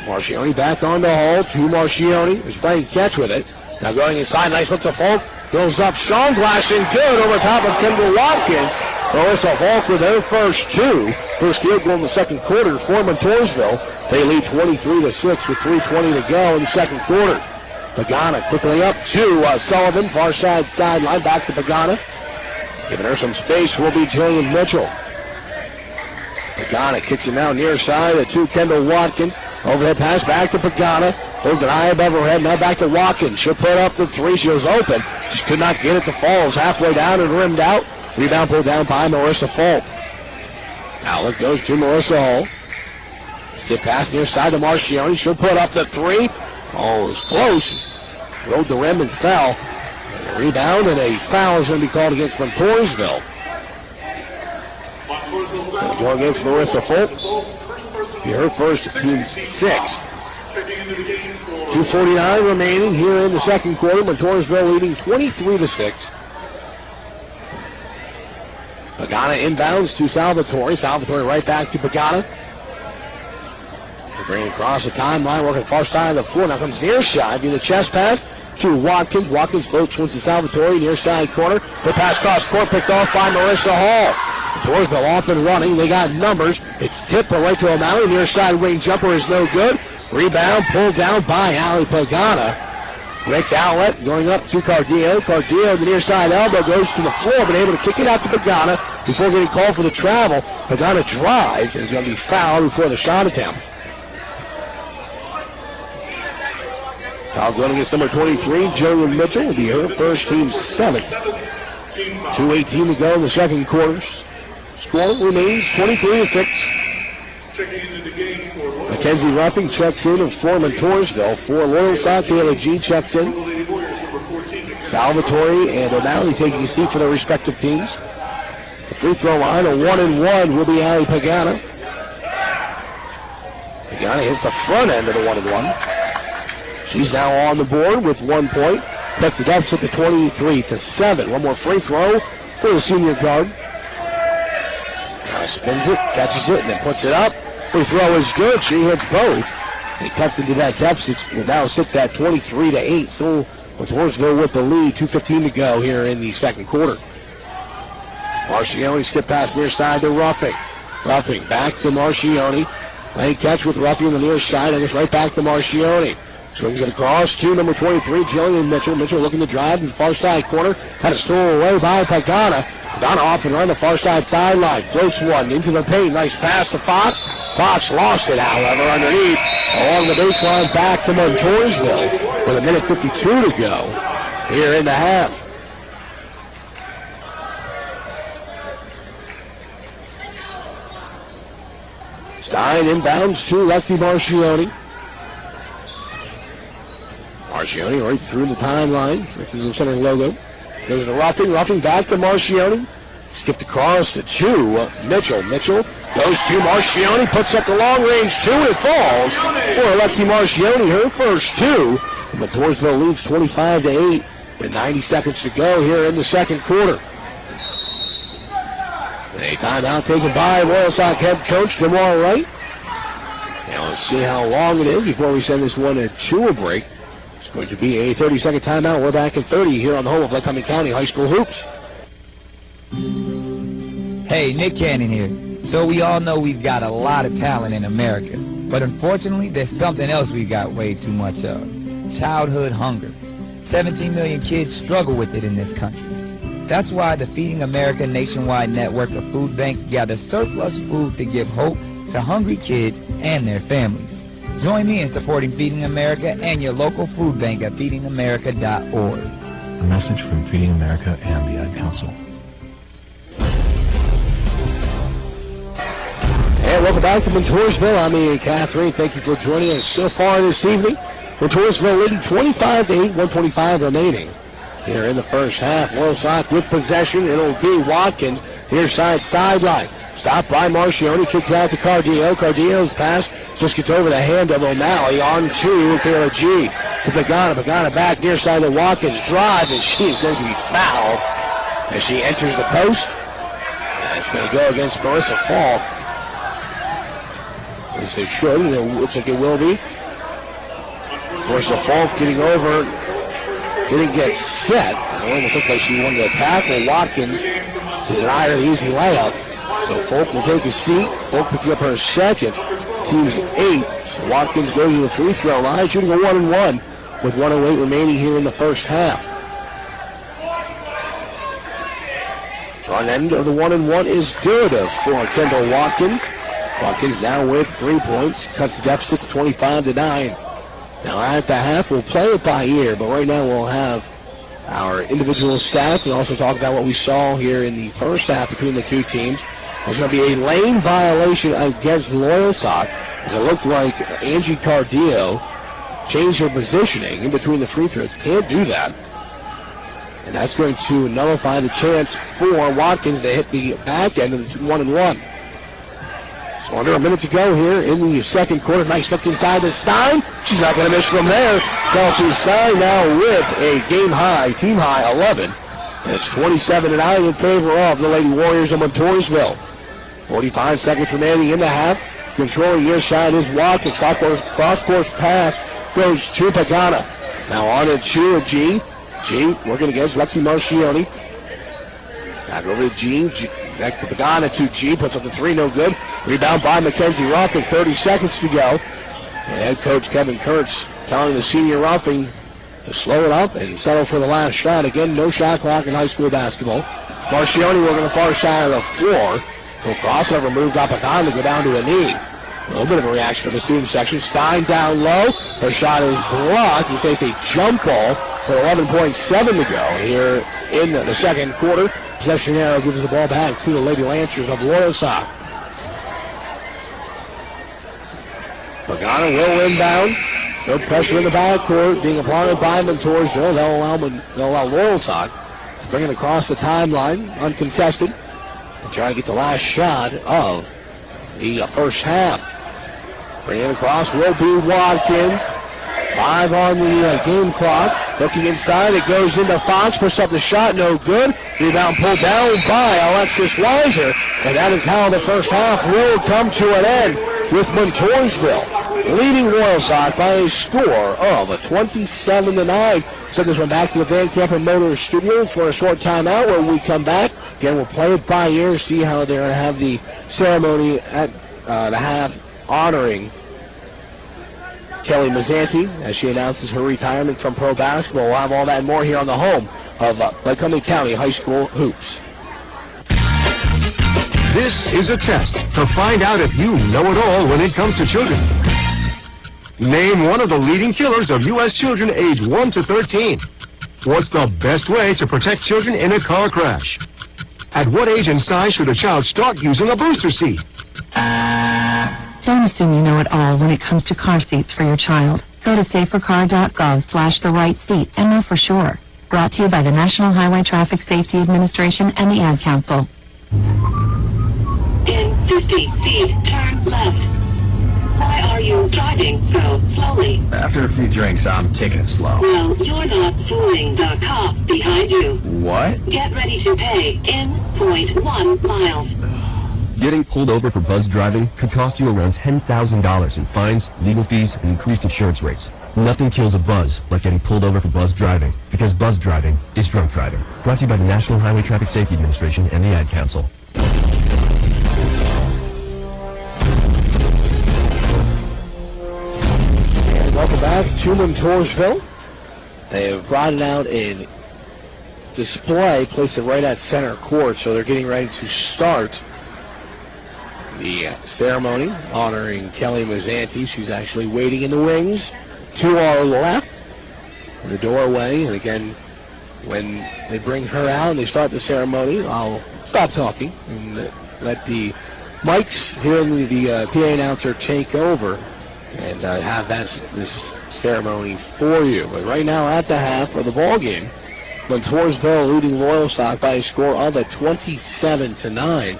Marcioni back on the Hall to Marcioni, who's playing catch with it. Now going inside, nice look to Folk. Goes up, strong flashing, good over top of Kendall Watkins. Marissa Falk with their first 2. First field goal in the second quarter for Montoursville. They lead 23-6 with 3:20 to go in the second quarter. Pagana quickly up to Sullivan, far side sideline, back to Pagana. Giving her some space will be Jillian Mitchell. Pagana kicks it now near side to Kendall Watkins. Overhead pass back to Pagana. Holds it high above her head. Now back to Watkins. She'll put up the 3. She was open. She could not get it to fall. It's halfway down and rimmed out. Rebound pulled down by Marissa Folk. Now it goes to Marissa Hall. Skip pass near side to Marcioni. She'll put up the 3. Oh, it was close. Rode the rim and fell. A rebound and a foul is going to be called against Montoursville. So going against Marissa Folk. Be her first, team's 6th. 2:49 remaining here in the second quarter. Montoursville leading 23-6. Pagana inbounds to Salvatore. Salvatore right back to Pagana. Bringing across the timeline, working far side of the floor. Now comes near side, via the chest pass to Watkins. Watkins floats once to Salvatore, near side corner. The pass cross court picked off by Marissa Hall. Montoursville off and running. They got numbers. It's tipped right to O'Malley. Near side wing jumper is no good. Rebound pulled down by Allie Pagana. Quick outlet going up to Cardillo. Cardillo, the near side elbow, goes to the floor, but able to kick it out to Pagana before getting called for the travel. Pagana drives and is going to be fouled before the shot attempt. Foul going against number 23, Jillian Mitchell, will be her first, team 7th. 2:18 to go in the second quarter. Score remains 23-6. Mackenzie Ruffing checks in for Montoursville. For Loyalsock, Taylor G checks in. Salvatore and O'Malley taking a seat for their respective teams. The free throw line, a 1-and-1 will be Allie Pagana. Pagana hits the front end of the 1-and-1. She's now on the board with 1 point. Cuts the deficit to 23-7. One more free throw for the senior guard. Now spins it, catches it, and then puts it up. Free throw is good. She hits both. He cuts into that deficit. It now sits at 23-8. So Montoursville with the lead. 2:15 to go here in the second quarter. Marcioni skip pass near side to Ruffing. Ruffing back to Marcioni. Playing catch with Ruffing on the near side, and it's right back to Marcioni. Swings it across to number 23, Jillian Mitchell. Mitchell looking to drive in the far side corner. Had it stolen away by Pagana. Pagana off and run the far side sideline. Floats one into the paint. Nice pass to Fox. Fox lost it, however, underneath. Along the baseline back to Montoursville with 1:52 to go here in the half. Stein inbounds to Lexi Marcioni. Marcioni right through the timeline. This is the center logo. Goes to Ruffing. Ruffing back to Marcioni. Skipped across to 2. Mitchell. Mitchell goes to Marcioni. Puts up the long range 2 and it falls for Alexi Marcioni. Her first 2. Montoursville leads 25-8 with 90 seconds to go here in the second quarter. A timeout taken by Loyalsock head coach DeMar Wright. Now let's see how long it is before we send this one to a break. It's going to be a 30-second timeout. We're back in 30 here on the home of Lycoming County High School Hoops. Hey, Nick Cannon here. So we all know we've got a lot of talent in America. But unfortunately, there's something else we got way too much of. Childhood hunger. 17 million kids struggle with it in this country. That's why the Feeding America nationwide network of food banks gather surplus food to give hope to hungry kids and their families. Join me in supporting Feeding America and your local food bank at feedingamerica.org. A message from Feeding America and the Ad Council. And welcome back to Montoursville. I'm Ian Catherine. Thank you for joining us so far this evening. Montoursville leading 25-8, 1:25 remaining. Here in the first half, Loyalsock with possession. It'll be Watkins, near sideline. Stopped by Marcioni, kicks out to Cardillo. Cardillo's pass just gets over the hand of O'Malley on to Kayla G. To Pagana. Pagana back near side to Watkins. Drive, and she is going to be fouled as she enters the post. And it's going to go against Marissa Falk. At least it should, and it looks like it will be. Marissa Falk getting over. Didn't get set. It looked like she wanted to tackle Watkins to deny her the easy layup. So Folk will take a seat. Folk picking up her second. Team's 8. So Watkins goes to the free throw line, shooting a 1-and-1 with 1:08 remaining here in the first half. Front end of the 1-and-1 is good for Kendall Watkins. Watkins now with 3 points. Cuts the deficit to 25-9. Now at the half, we'll play it by ear, but right now we'll have our individual stats and also talk about what we saw here in the first half between the two teams. There's going to be a lane violation against Loyalsock, as it looked like Angie Cardillo changed her positioning in between the free throws. Can't do that. And that's going to nullify the chance for Watkins to hit the back end of the 1-and-1. So under a minute to go here in the second quarter. Nice look inside to Stein. She's not going to miss from there. Kelsey Stein now with a team high 11. And it's 27-9 in favor of the Lady Warriors of Montoursville. 45 seconds remaining in the half. Controlling near side is Watkins. Cross-course pass goes to Pagana. Now on it to G. G working against Lexi Marcioni. Back over to G. Back to Pagana to G. Puts up the three, no good. Rebound by Mackenzie Ruffing. 30 seconds to go. And head coach Kevin Kurtz telling the senior Ruffing to slow it up and settle for the last shot. Again, no shot clock in high school basketball. Marcioni working the far side of the floor. Little crossover move got Pagana to go down to a knee. A little bit of a reaction from the student section. Stein down low. Her shot is blocked. He takes a jump ball for 11.7 to go here in the second quarter. Possession arrow gives the ball back to the Lady Lancers of Loyalsock. Pagana will inbound. No pressure in the backcourt being applied by Montoursville. They'll allow Loyalsock to bring it across the timeline, uncontested, and try to get the last shot of the first half. Bringing it across will be Watkins. 5 on the game clock. Looking inside, it goes into Fox. Puts up the shot, no good. Rebound pulled down by Alexis Weiser. And that is how the first half will come to an end, with Montoursville leading Loyalsock by a score of 27-9. Send this one back to the Van Campen Motors Studio for a short timeout. When we come back, again, we'll play it by ear, see how they're going to have the ceremony at the half honoring Kelly Mazzanti as she announces her retirement from pro basketball. We'll have all that and more here on the home of Lycoming County High School Hoops. This is a test to find out if you know it all when it comes to children. Name one of the leading killers of U.S. children aged 1 to 13. What's the best way to protect children in a car crash? At what age and size should a child start using a booster seat? Don't assume you know it all when it comes to car seats for your child. Go to safercar.gov/the-right-seat and know for sure. Brought to you by the National Highway Traffic Safety Administration and the Ad Council. In 50 feet, turn left. Why are you driving so slowly? After a few drinks, I'm taking it slow. Well, you're not fooling the cop behind you. What? Get ready to pay in 0.1 miles. Getting pulled over for buzz driving could cost you around $10,000 in fines, legal fees, and increased insurance rates. Nothing kills a buzz like getting pulled over for buzz driving, because buzz driving is drunk driving. Brought to you by the National Highway Traffic Safety Administration and the Ad Council. back to Montoursville. They have brought it out in display, placed it right at center court, so they're getting ready to start the ceremony honoring Kelly Mazzanti. She's actually waiting in the wings to our left in the doorway. And again, when they bring her out and they start the ceremony, I'll stop talking and let the mics here in the PA announcer take over and have this ceremony for you. But right now at the half of the ball game, Montoursville leading Loyalsock by a score of 27-9.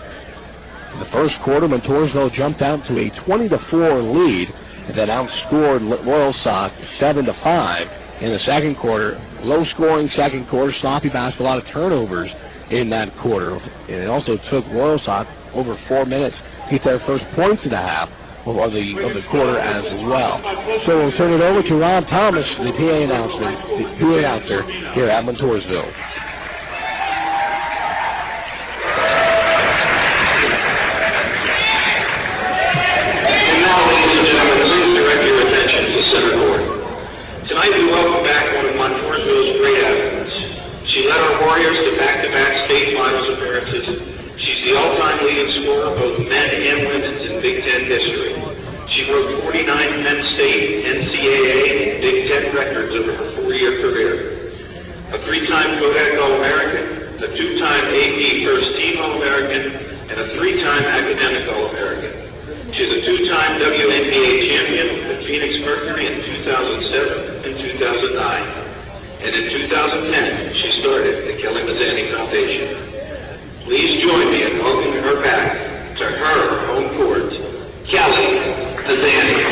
In the first quarter, Montoursville jumped out to a 20-4 lead and then outscored Loyalsock 7-5. In the second quarter, low-scoring second quarter, sloppy basketball, a lot of turnovers in that quarter. And it also took Loyalsock over 4 minutes to get their first points of the half of the quarter as well. So we'll turn it over to Rob Thomas, the PA announcer here at Montoursville. And now, ladies and gentlemen, please direct your attention to center court. Tonight we welcome back one of Montoursville's great athletes. She led our Warriors to back-to-back state finals appearances. She's the all-time leading scorer, both men and women's, in Big Ten history. She broke 49 Penn State, NCAA, and Big Ten records over her 4-year career. A 3-time Kodak All-American, a 2-time AP First Team All-American, and a 3-time Academic All-American. She's a 2-time WNBA champion with the Phoenix Mercury in 2007 and 2009. And in 2010, she started the Kelly Mazzanti Foundation. Please join me in welcoming her back to her home court, Kelly Mazzanti.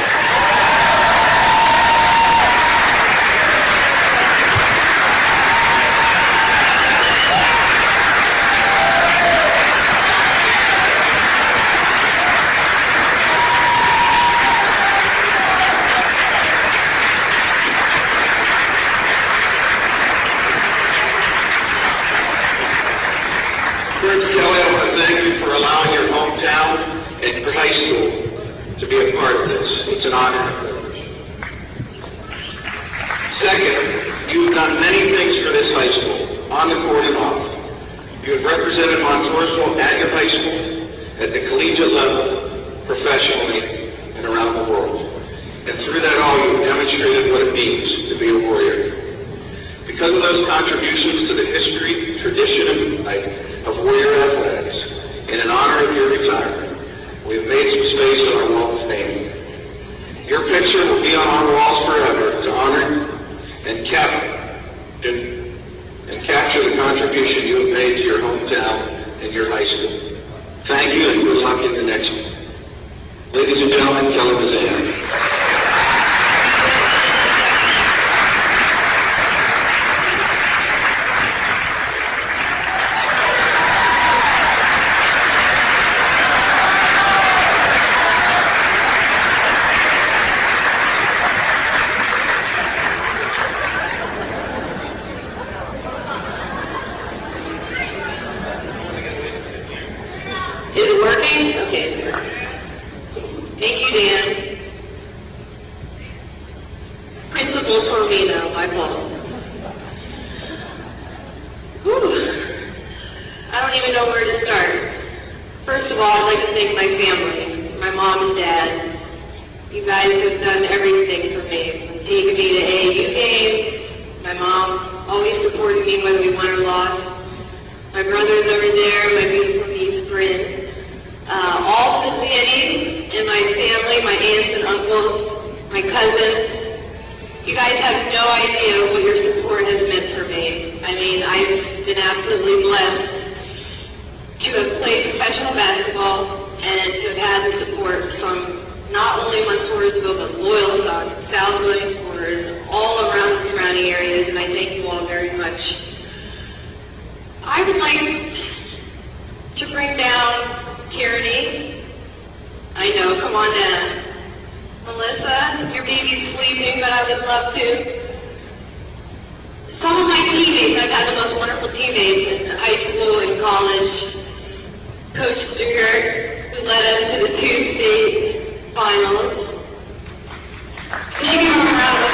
First, Kelly, I want to thank you for allowing your hometown and your high school to be a part of this. It's an honor and a privilege. Second, you've done many things for this high school, on the court and off. You have represented Montoursville at your high school, at the collegiate level, professionally, and around the world. And through that all, you've demonstrated what it means to be a Warrior. Because of those contributions to the history, tradition, of Warrior athletics, and in honor of your retirement, we have made some space on our wall of fame. Your picture will be on our walls forever to honor and capture the contribution you have made to your hometown and your high school. Thank you, and good luck in the next one. Ladies and gentlemen, Kelly Mazzanti. Is it working? Okay, it's working. Thank you, Dan. Principal Tormino, my fault. Whew. I don't even know where to start. First of all, I'd like to thank my family, my mom and dad. You guys have done everything for me. From taking me to AAU games. My mom always supported me whether we won or lost. My brother's over there, my beautiful niece, Bryn. All the Zannies in my family, my aunts and uncles, my cousins. You guys have no idea what your support has meant for me. I mean, I've been absolutely blessed to have played professional basketball and to have had the support from not only Montoursville, but Loyalsock, South Williamsport, all around the surrounding areas, and I thank you all very much. I would like to bring down Tyranny. I know, come on down. Melissa, your baby's sleeping, but I would love to. Some of my teammates, I've had the most wonderful teammates in high school and college. Coach Stewart, who led us to the 2 state finals. Can you give him a round of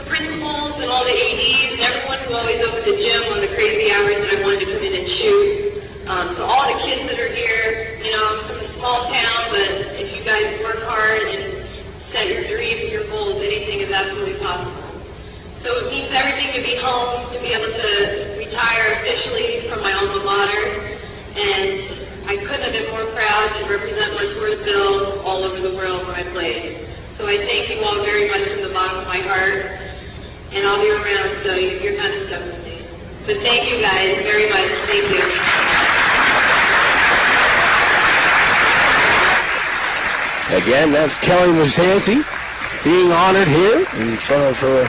principals and all the ADs and everyone who always opened the gym on the crazy hours that I wanted to come in and shoot. So all the kids that are here, you know, I'm from a small town, but if you guys work hard and set your dreams and your goals, anything is absolutely possible. So it means everything to be home, to be able to retire officially from my alma mater, and I couldn't have been more proud to represent Montoursville all over the world where I played. So I thank you all very much from the bottom of my heart, and I'll be around, so you're kind of stuck with me. But thank you guys very much. Thank you. Again, that's Kelly Mazzanti being honored here in front of her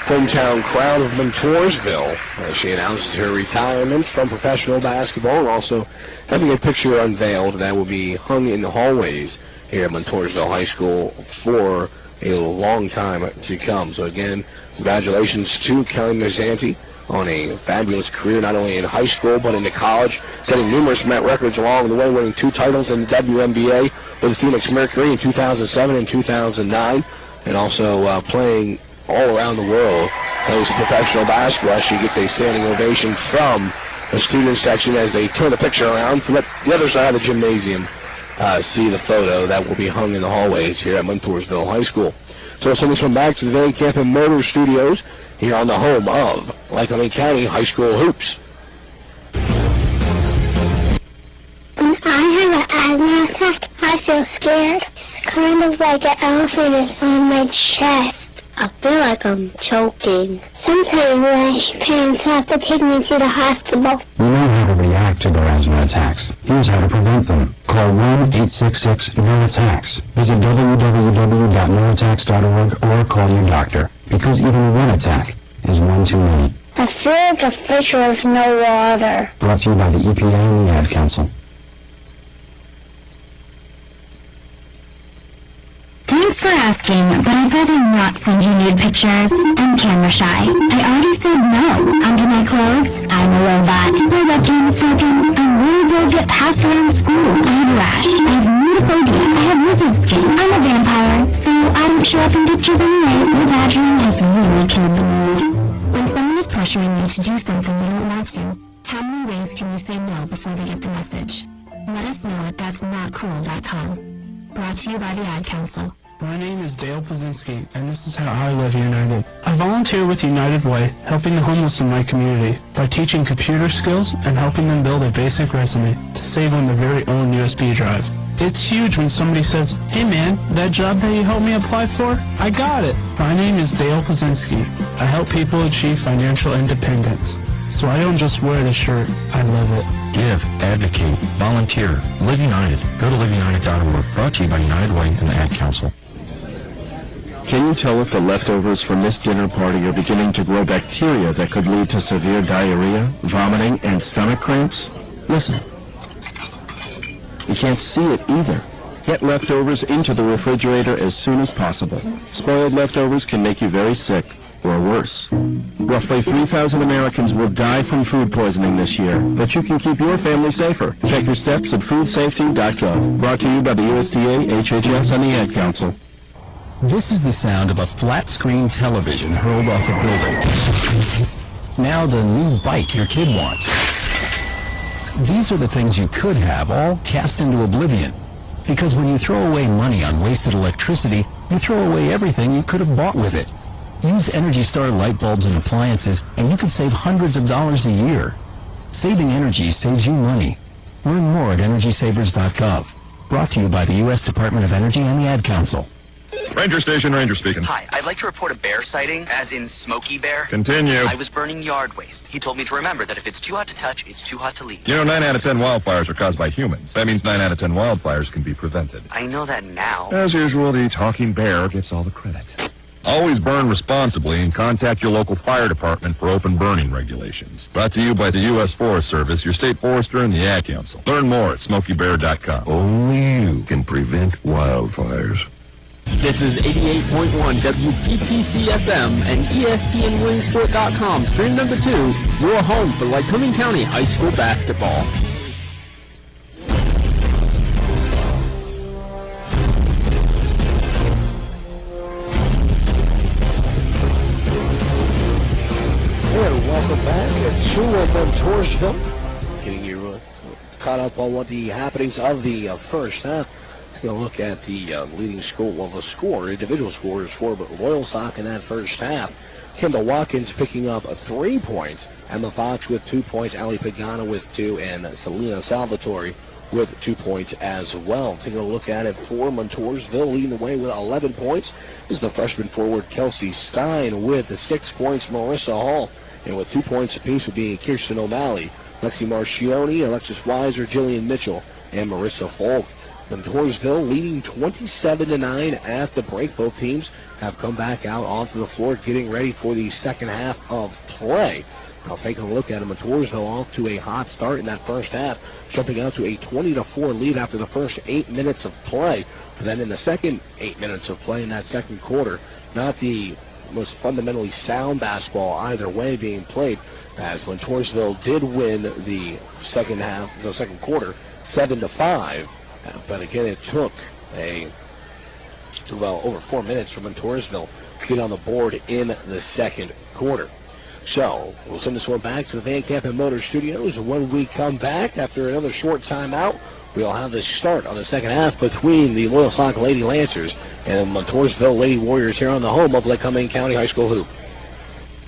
hometown crowd of Montoursville as she announces her retirement from professional basketball, and also having a picture unveiled that will be hung in the hallways here at Montoursville High School for a long time to come. So again, congratulations to Kelly Mazzanti on a fabulous career, not only in high school but into college, setting numerous Met records along the way, winning 2 titles in the WNBA with the Phoenix Mercury in 2007 and 2009, and also playing all around the world. Plays professional basketball. She gets a standing ovation from the student section as they turn the picture around to let the other side of the gymnasium see the photo that will be hung in the hallways here at Montoursville High School. So we'll send this one back to the Van Camp Motor Studios here on the home of Lycoming County High School Hoops. When I have an asthma attack, I feel scared. It's kind of like an elephant is on my chest. I feel like I'm choking. Sometimes my parents have to take me to the hospital. We know how to react to their asthma attacks. Here's how to prevent them. Call 1-866-NO-ATTACKS. Visit www.noattacks.org or call your doctor, because even one attack is one too many. I feel like a fish with no water. Brought to you by the EPA and the Ad Council. Thanks for asking, but I'd rather not send you nude pictures. I'm camera shy. I already said no. Under my clothes, I'm a robot. My webcam is broken. I'm really good to get passed around school. I have a rash. I have mutophobia. I have lizard skin. I'm a vampire, so I don't show up in pictures anyway. The badgering has really killed the mood. When someone is pressuring you to do something you don't want to, how many ways can you say no before they get the message? Let us know at that'snotcool.com. Brought to you by the Ad Council. My name is Dale Pazinski, and this is how I live United. I volunteer with United Way, helping the homeless in my community by teaching computer skills and helping them build a basic resume to save on their very own USB drive. It's huge when somebody says, "Hey man, that job that you helped me apply for, I got it." My name is Dale Pazinski. I help people achieve financial independence. So I don't just wear the shirt, I live it. Give, advocate, volunteer. Live United. Go to liveunited.org. Brought to you by United Way and the Ad Council. Can you tell if the leftovers from this dinner party are beginning to grow bacteria that could lead to severe diarrhea, vomiting, and stomach cramps? Listen. You can't see it either. Get leftovers into the refrigerator as soon as possible. Spoiled leftovers can make you very sick, or worse. Roughly 3,000 Americans will die from food poisoning this year, but you can keep your family safer. Take your steps at foodsafety.gov. Brought to you by the USDA, HHS, and the Ad Council. This is the sound of a flat-screen television hurled off a building. Now the new bike your kid wants. These are the things you could have, all cast into oblivion. Because when you throw away money on wasted electricity, you throw away everything you could have bought with it. Use Energy Star light bulbs and appliances, and you could save hundreds of dollars a year. Saving energy saves you money. Learn more at EnergySavers.gov. Brought to you by the U.S. Department of Energy and the Ad Council. Ranger Station, Ranger speaking. Hi, I'd like to report a bear sighting, as in Smokey Bear. Continue. I was burning yard waste. He told me to remember that if it's too hot to touch, it's too hot to leave. You know, 9 out of 10 wildfires are caused by humans. That means 9 out of 10 wildfires can be prevented. I know that now. As usual, the talking bear gets all the credit. Always burn responsibly and contact your local fire department for open burning regulations. Brought to you by the U.S. Forest Service, your state forester, and the Ad Council. Learn more at SmokeyBear.com. Only you can prevent wildfires. This is 88.1 WPTC-FM and ESPNWilliamsport.com, stream number 2, your home for Lycoming County High School basketball. Montoursville. Getting you caught up on what the happenings of the first half. Take a look at the leading score, individual scores for Loyalsock in that first half. Kendall Watkins picking up 3 points. Emma Fox with 2 points. Ali Pagana with 2. And Selena Salvatore with 2 points as well. Taking a look at it for Montoursville, leading the way with 11 points is the freshman forward Kelsey Stein with 6 points. Marissa Hall, and with 2 points apiece would be Kirsten O'Malley, Lexi Marcioni, Alexis Weiser, Jillian Mitchell, and Marissa Falk. Montoursville leading 27-9 at the break. Both teams have come back out onto the floor getting ready for the second half of play. Now taking a look at it, Montoursville off to a hot start in that first half, jumping out to a 20-4 lead after the first 8 minutes of play. But then in the second 8 minutes of play in that second quarter, not the most fundamentally sound basketball either way being played, as Montoursville did win the second quarter 7-5. But again, it took over 4 minutes for Montoursville to get on the board in the second quarter. So we'll send this one back to the Van Camp and Motor Studios. And when we come back after another short timeout, we'll have the start on the second half between the Loyalsock Lady Lancers and the Montoursville Lady Warriors here on the home of Lycoming County High School Hoop.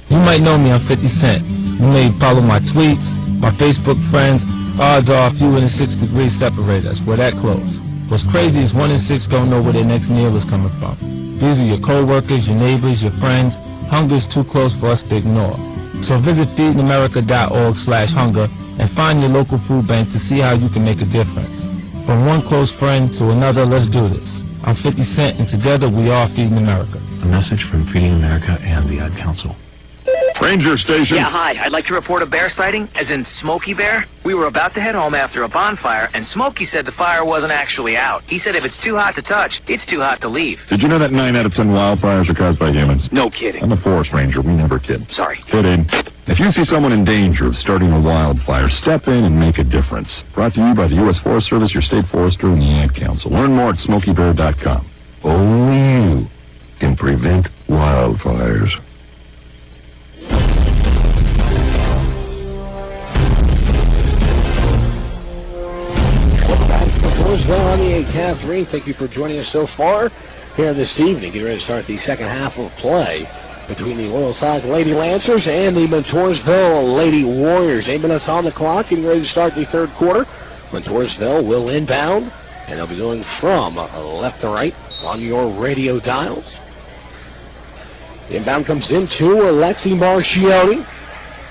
You might know me, I'm 50 Cent. You may follow my tweets, my Facebook friends. Odds are a few in the 6 degrees separate us. We're that close. What's crazy is 1 in 6 don't know where their next meal is coming from. These are your co-workers, your neighbors, your friends. Hunger is too close for us to ignore. So visit feedingamerica.org/hunger and find your local food bank to see how you can make a difference. From one close friend to another, let's do this. I'm 50 Cent, and together we are Feeding America. A message from Feeding America and the Ad Council. Ranger Station. Yeah, hi. I'd like to report a bear sighting, as in Smokey Bear. We were about to head home after a bonfire, and Smokey said the fire wasn't actually out. He said if it's too hot to touch, it's too hot to leave. Did you know that 9 out of 10 wildfires are caused by humans? No kidding. I'm a forest ranger. We never kid. Sorry. Kidding. If you see someone in danger of starting a wildfire, step in and make a difference. Brought to you by the U.S. Forest Service, your state forester, and the Ad Council. Learn more at SmokeyBear.com. Only you can prevent wildfires. Montoursville on the 8-3. Thank you for joining us so far here this evening. Getting ready to start the second half of play between the Loyalsock Lady Lancers and the Montoursville Lady Warriors. 8 minutes on the clock. Getting ready to start the third quarter. Montoursville will inbound, and they'll be going from left to right on your radio dials. The inbound comes into Alexi Marcioni.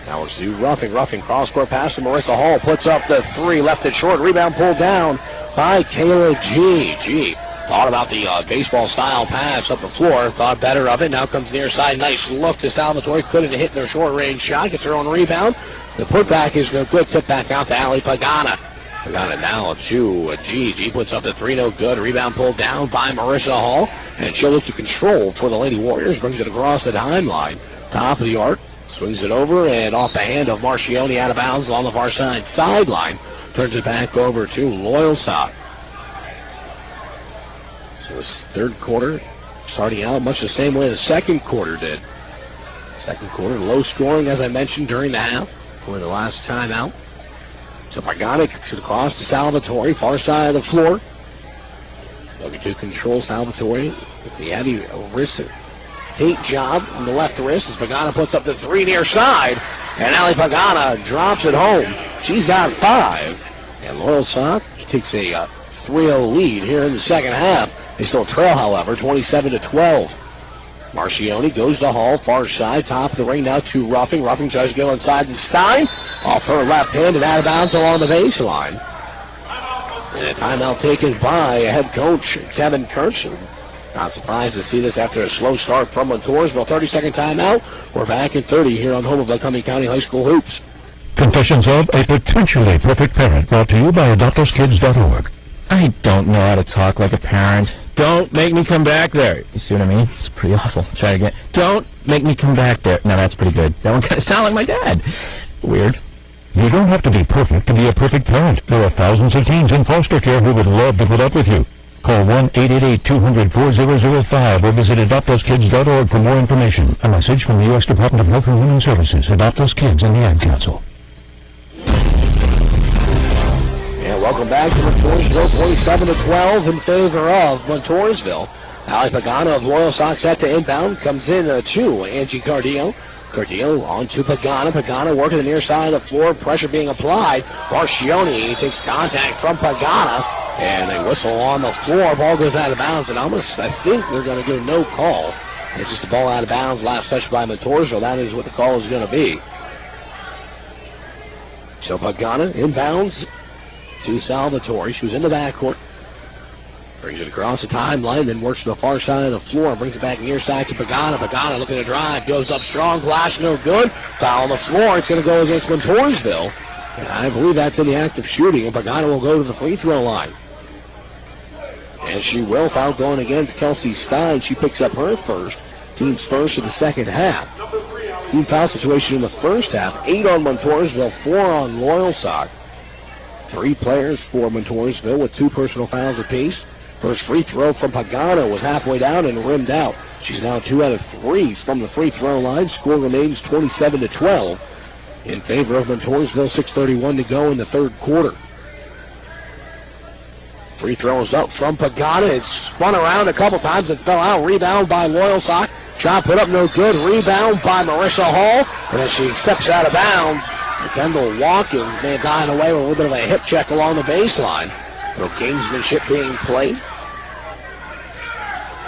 Now it's to Ruffing cross-court pass to Marissa Hall. Puts up the 3, left it short. Rebound pulled down by Kayla G. Thought about the baseball-style pass up the floor. Thought better of it. Now comes near side. Nice look to Salvatore. Couldn't hit their short-range shot. Gets her own rebound. The putback is no good. Tip back out to Ali Pagana. Pagana now to G. Puts up the 3. No good. Rebound pulled down by Marissa Hall. And she'll look to control for the Lady Warriors. Brings it across the timeline. Top of the arc. Swings it over and off the hand of Marcioni out of bounds along the far side sideline. Turns it back over to Loyalsock. So this third quarter starting out much the same way the second quarter did. Second quarter low scoring, as I mentioned, during the half. For the last time out. So Pagana kicks it across to Salvatore, far side of the floor. Looking to control Salvatore with the heavy wrist Tate job on the left wrist as Pagana puts up the 3 near side. And Ali Pagana drops it home. She's got 5. And Loyalsock takes a 3-0 lead here in the second half. They still trail, however, 27-12. Marcioni goes to Hall, far side, top of the ring now to Ruffing. Ruffing tries to go inside the Stein. Off her left hand and out of bounds along the baseline. And a timeout taken by head coach Kevin Kurtz. Not surprised to see this after a slow start from Montoursville. 30-second timeout. We're back at 30 here on home of Lycoming County High School Hoops. Confessions of a Potentially Perfect Parent, brought to you by AdoptersKids.org. I don't know how to talk like a parent. Don't make me come back there. You see what I mean? It's pretty awful. Try it again. Don't make me come back there. No, that's pretty good. That one kind of sounded like my dad. Weird. You don't have to be perfect to be a perfect parent. There are thousands of teens in foster care who would love to put up with you. Call 1-888-200-4005 or visit adoptthoskids.org for more information. A message from the U.S. Department of Health and Human Services, Adopt Those Kids, and the Ad Council. And welcome back to Montoursville, 27-12 in favor of Montoursville. Ali Pagano of Loyalsock set to inbound, comes in to Angie Cardillo. Cardillo on to Pagano. Pagano working the near side of the floor, pressure being applied. Marcioni takes contact from Pagano, and they whistle on the floor. Ball goes out of bounds, and I think they're going to go no call. It's just a ball out of bounds, last touch by Montoursville. That is what the call is going to be. So Pagano inbounds to Salvatore. She was in the backcourt. Brings it across the timeline, then works to the far side of the floor. Brings it back near side to Pagano. Pagano looking to drive. Goes up strong. Glass no good. Foul on the floor. It's going to go against Montoursville. And I believe that's in the act of shooting. And Pagano will go to the free throw line. And she will. Foul going against Kelsey Stein. She picks up her first. Team's first of the second half. Team foul situation in the first half. 8 on Montoursville, 4 on Loyalsock. 3 players for Montoursville with 2 personal fouls apiece. First free throw from Pagano was halfway down and rimmed out. She's now 2 out of 3 from the free throw line. Score remains 27-12 in favor of Montoursville. 6:31 to go in the third quarter. Free throws up from Pagano. It spun around a couple times and fell out. Rebound by Loyalsock. Shot put up no good. Rebound by Marissa Hall. And as she steps out of bounds, Kendall Watkins may have gotten away with a little bit of a hip check along the baseline. No gamesmanship being played.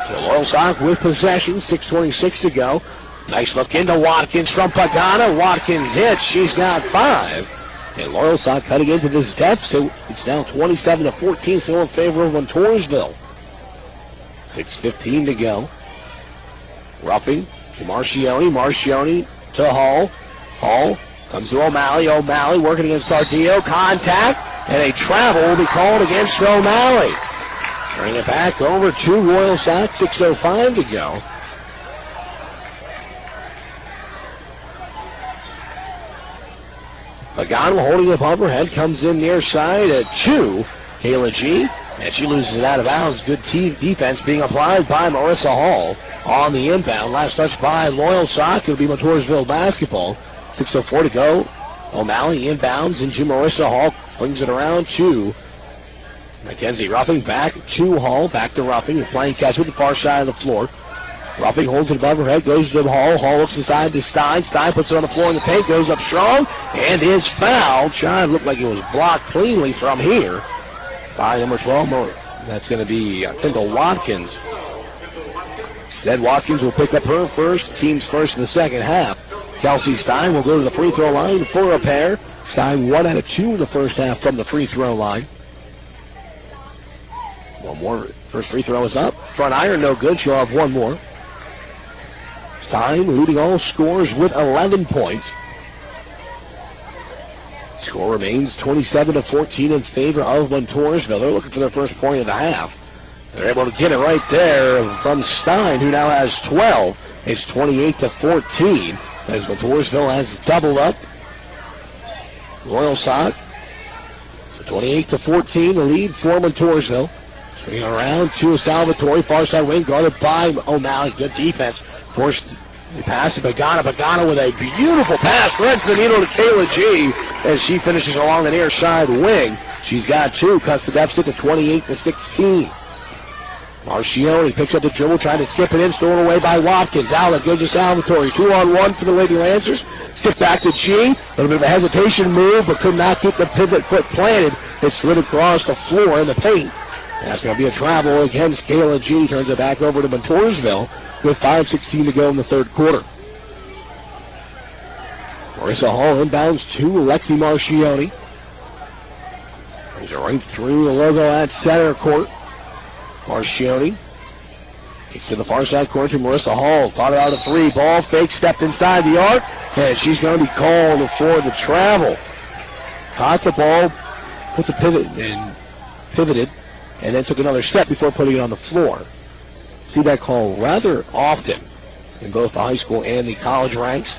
So Loyalsock with possession, 6:26 to go. Nice look into Watkins from Pagano. Watkins hits. She's got 5. And Loyalsock cutting into this deficit. It's now 27-14, still in favor of Montoursville. 6:15 to go. Roughing to Marcioni. Marcioni to Hall. Hall comes to O'Malley. O'Malley working against Cardillo. Contact. And a travel will be called against O'Malley. Bring it back over to Loyalsock. 6:05 to go. Pagano holding it above her head. Comes in near side at 2. Kayla G. And she loses it out of bounds. Good defense being applied by Marissa Hall on the inbound. Last touch by Loyalsock. It'll be Montoursville basketball. 6:04 to go. O'Malley inbounds into Marissa Hall. Brings it around to Mackenzie Ruffing. Back to Hall. Back to Ruffing. Playing catch with the far side of the floor. Ruffing holds it above her head. Goes to Hall. Hall looks inside to Stein. Stein puts it on the floor in the paint. Goes up strong. And is fouled. Shot looked like it was blocked cleanly from here by number 12. That's going to be Kendall Watkins. Instead, Watkins will pick up her first. Team's first in the second half. Kelsey Stein will go to the free throw line for a pair. Stein 1 out of 2 in the first half from the free throw line. One more. First free throw is up. Front iron, no good. She'll have one more. Stein leading all scores with 11 points. Score remains 27-14 in favor of Montoursville. They're looking for their first point of the half. They're able to get it right there from Stein, who now has 12. It's 28-14 as Montoursville has doubled up. Loyalsock. So 28-14, the lead for Montoursville. Swinging around to Salvatore, far side wing, guarded by O'Malley. Good defense. Forced the pass to Pagano. Pagano with a beautiful pass. Threads the needle to Kayla G as she finishes along the near side wing. She's got 2, cuts the deficit to 28-16. Marcioni picks up the dribble, trying to skip it in, stolen away by Watkins. Outlet goes to Salvatore. 2-on-1 for the Lady Lancers. Skip back to G. A little bit of a hesitation move, but could not get the pivot foot planted. It slid across the floor in the paint. And that's going to be a travel against Kayla G. Turns it back over to Montoursville with 5:16 to go in the third quarter. Marissa Hall inbounds to Lexi Marcioni. Brings it right through the logo at center court. Marcioni kicks to the far side court to Marissa Hall. Thought about a 3. Ball fake, stepped inside the arc, and she's going to be called for the travel. Caught the ball, put the pivot and pivoted, and then took another step before putting it on the floor. See that call rather often in both the high school and the college ranks.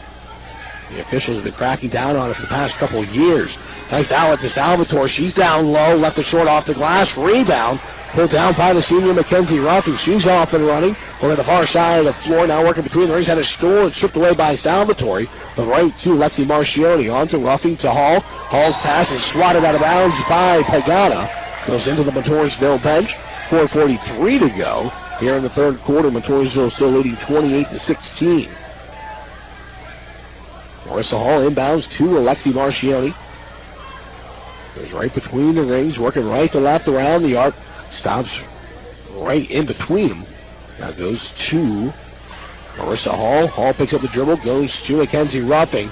The officials have been cracking down on it for the past couple of years. Nice outlet to Salvatore. She's down low, left it short off the glass. Rebound Pulled down by the senior Mackenzie Ruffing. She's off and running. Over the far side of the floor, now working between the rings. Had a stool and stripped away by Salvatore. The right to Lexi Marcioni. On to Ruffing to Hall. Hall's pass is swatted out of bounds by Pagana. Goes into the Montoursville bench. 4:43 to go. Here in the third quarter, Montoursville still leading 28-16. Marissa Hall inbounds to Lexi Marcioni. Goes right between the rings, working right to left around the arc. Stops right in between them. Now goes to Marissa Hall. Hall picks up the dribble, goes to Mackenzie Ruffing.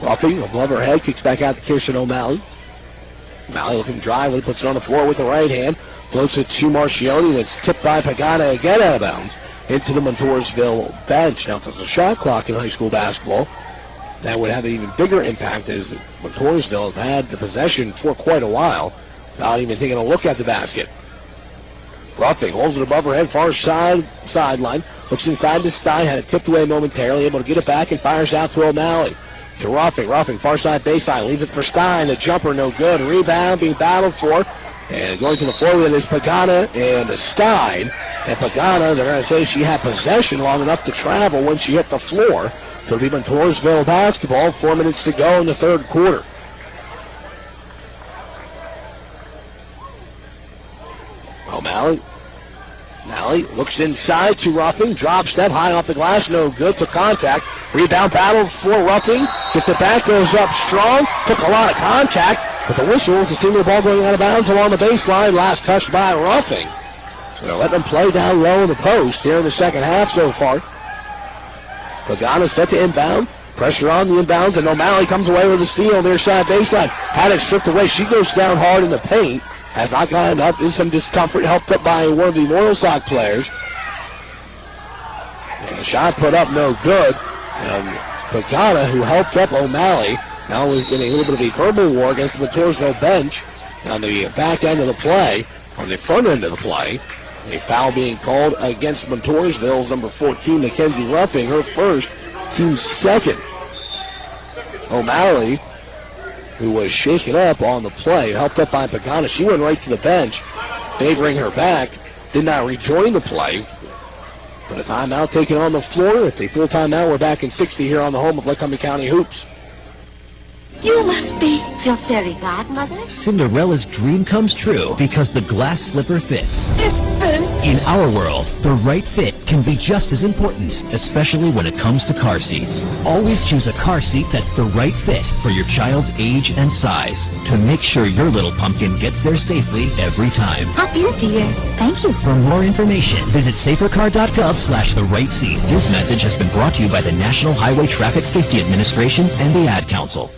Ruffing above her head, kicks back out to Kirsten O'Malley. O'Malley looking drive, puts it on the floor with the right hand. Floats it to Marcioni, that's tipped by Pagana again out of bounds. Into the Montoursville bench. Now if there's a shot clock in high school basketball, that would have an even bigger impact as Montoursville has had the possession for quite a while without even taking a look at the basket. Ruffing holds it above her head, far sideline. Looks inside to Stein, had it tipped away momentarily, able to get it back and fires out to O'Malley. To Ruffing, far side baseline, leaves it for Stein. The jumper no good. Rebound being battled for. And going to the floor with it is Pagana and Stein. And Pagana, they're going to say she had possession long enough to travel when she hit the floor. So it'll be Montoursville basketball. 4 minutes to go in the third quarter. O'Malley looks inside to Ruffing. Drop step high off the glass. No good. Took contact. Rebound battle for Ruffing. Gets it back. Goes up strong. Took a lot of contact. But the whistle to see the ball going out of bounds along the baseline. Last touch by Ruffing. So they'll let them play down low in the post here in the second half so far. Pagana set to inbound. Pressure on the inbounds. And O'Malley comes away with a steal near side baseline. Had it stripped away. She goes down hard in the paint. Has not gotten up, in some discomfort, helped up by one of the Loyalsock players. And the shot put up no good. And Pagana, who helped up O'Malley, now is getting a little bit of a verbal war against the Montoursville bench on the back end of the play, on the front end of the play. A foul being called against Montoursville's number 14, Mackenzie Ruffing, her first, team second. O'Malley, who was shaken up on the play, helped up by Pagana. She went right to the bench, favoring her back, did not rejoin the play. But a timeout taken on the floor. It's a full timeout. We're back in 60 here on the home of Lycoming County Hoops. You must be your fairy godmother. Cinderella's dream comes true because the glass slipper fits. In our world, the right fit can be just as important, especially when it comes to car seats. Always choose a car seat that's the right fit for your child's age and size to make sure your little pumpkin gets there safely every time. Hop in, dear. Thank you. For more information, visit safercar.gov/the-right-seat. This message has been brought to you by the National Highway Traffic Safety Administration and the Ad Council.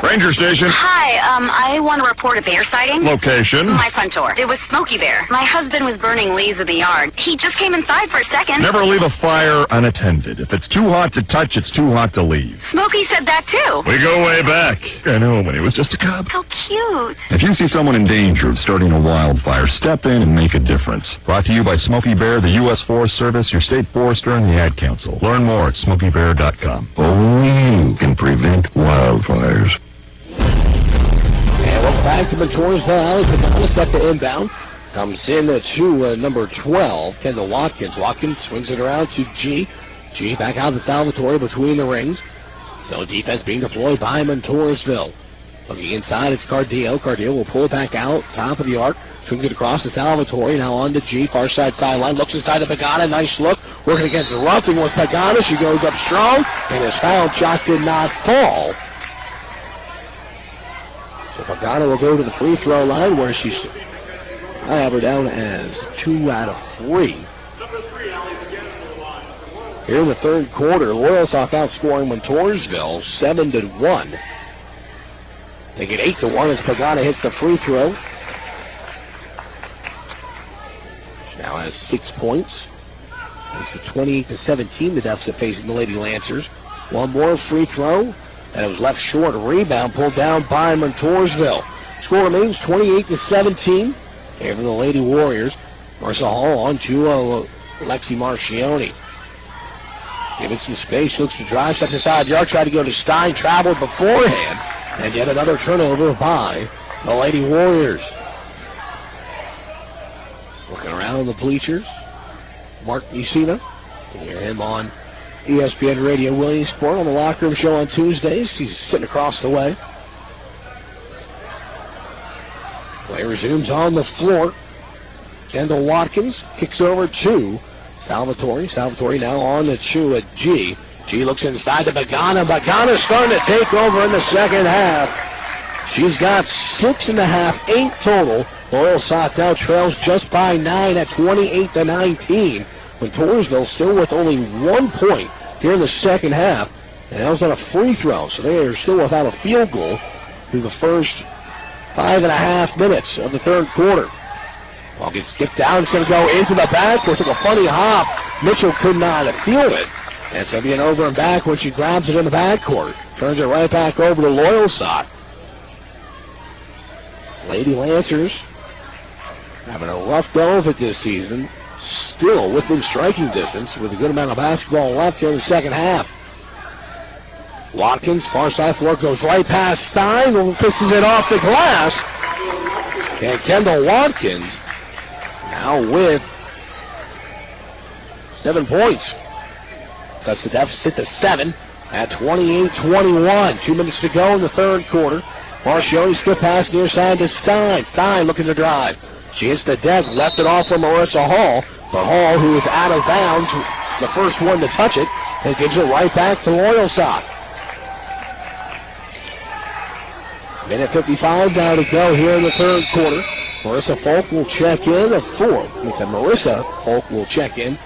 Ranger Station. Hi, I want to report a bear sighting. Location. My front door. It was Smokey Bear. My husband was burning leaves in the yard. He just came inside for a second. Never leave a fire unattended. If it's too hot to touch, it's too hot to leave. Smokey said that too. We go way back. I know, when he was just a cub. How cute. If you see someone in danger of starting a wildfire, step in and make a difference. Brought to you by Smokey Bear, the U.S. Forest Service, your state forester, and the Ad Council. Learn more at smokeybear.com. Only you can prevent wildfires. And welcome back to Montoursville. Alex Pagana set to inbound. Comes in to number 12, Kendall Watkins. Watkins swings it around to G. G back out to Salvatore between the rings. So defense being deployed by Montoursville. Looking inside, it's Cardillo. Cardillo will pull it back out, top of the arc. Swings it across to Salvatore. Now on to G, far side sideline. Looks inside to Pagana. Nice look. Working against the Ruffing with Pagana. She goes up strong, and his foul shot did not fall. So Pagana will go to the free throw line where I have her down as 2 out of 3. Here in the third quarter, Loyalsock outscoring Montoursville 7-1. They get 8-1 as Pagana hits the free throw. She now has 6 points. It's the 28-17 the deficit facing the Lady Lancers. One more free throw. And it was left short. A rebound pulled down by Montoursville. Score remains 28-17. Here for the Lady Warriors. Marissa Hall on to Lexi Marcioni. Give it some space. Looks to drive. Steps inside yard. Tried to go to Stein. Traveled beforehand. And yet another turnover by the Lady Warriors. down in the bleachers. Mark Messina. You hear him on ESPN Radio Williamsport on the Locker Room Show on Tuesdays. He's sitting across the way. Play resumes on the floor. Kendall Watkins kicks over to Salvatore. Salvatore now on the Chu at G. G looks inside to Pagana. Pagana's starting to take over in the second half. She's got 6.5, 8 total. Loyalsock now trails just by 9 at 28-19. Montoursville still with only 1 point here in the second half. And that was on a free throw, so they are still without a field goal through the first 5.5 minutes of the third quarter. Ball gets skipped down. It's going to go into the backcourt. Took a funny hop. Mitchell could not field it. And it's going to be an over and back when she grabs it in the backcourt. Turns it right back over to Loyalsock. Lady Lancers having a rough go of it this season. Still within striking distance with a good amount of basketball left here in the second half. Watkins, far side floor, goes right past Stein, who pisses it off the glass. And Kendall Watkins now with 7 points. Cuts the deficit to 7 at 28-21. 2 minutes to go in the third quarter. Marcioni skip pass near side to Stein. Stein looking to drive. She hits the deck, left it off for Marissa Hall. But Hall, who is out of bounds, the first one to touch it, and gives it right back to Loyalsock. Minute 55 now to go here in the third quarter. Marissa Folk will check in at 4. Marissa Folk will check in.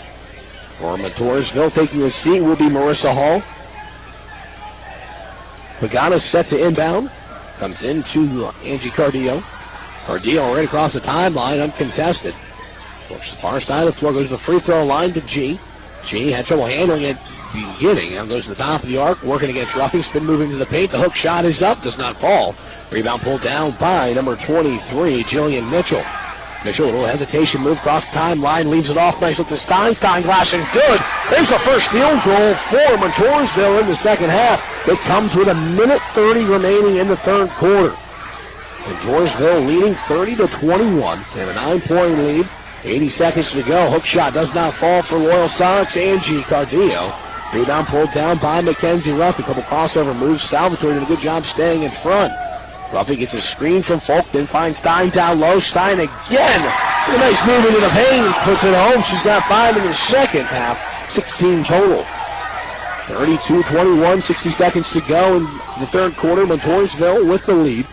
For Montoursville, taking a seat will be Marissa Hall. Pagana set to inbound. Comes into Angie Cardillo. Cardillo right across the timeline, uncontested. Looks the far side of the floor, goes to the free throw line to G. G had trouble handling it beginning. Now goes to the top of the arc, working against Ruffing. Spin moving to the paint. The hook shot is up, does not fall. Rebound pulled down by number 23, Jillian Mitchell. Mitchell, a little hesitation, move across the timeline, leaves it off. Nice look to Stein. Stein glassing good. There's the first field goal for Montoursville in the second half. It comes with 1:30 remaining in the third quarter. Montoursville leading 30-21. They have a 9-point lead. 80 seconds to go. Hook shot does not fall for Loyalsock's Angie Cardillo. Rebound pulled down by Mackenzie Ruff. A couple crossover moves. Salvatore did a good job staying in front. Ruffy gets a screen from Folk, then finds Stein down low. Stein again. A nice move into the paint. Puts it home. She's got 5 in the second half. 16 total. 32-21. 60 seconds to go in the third quarter. Montoursville with the lead.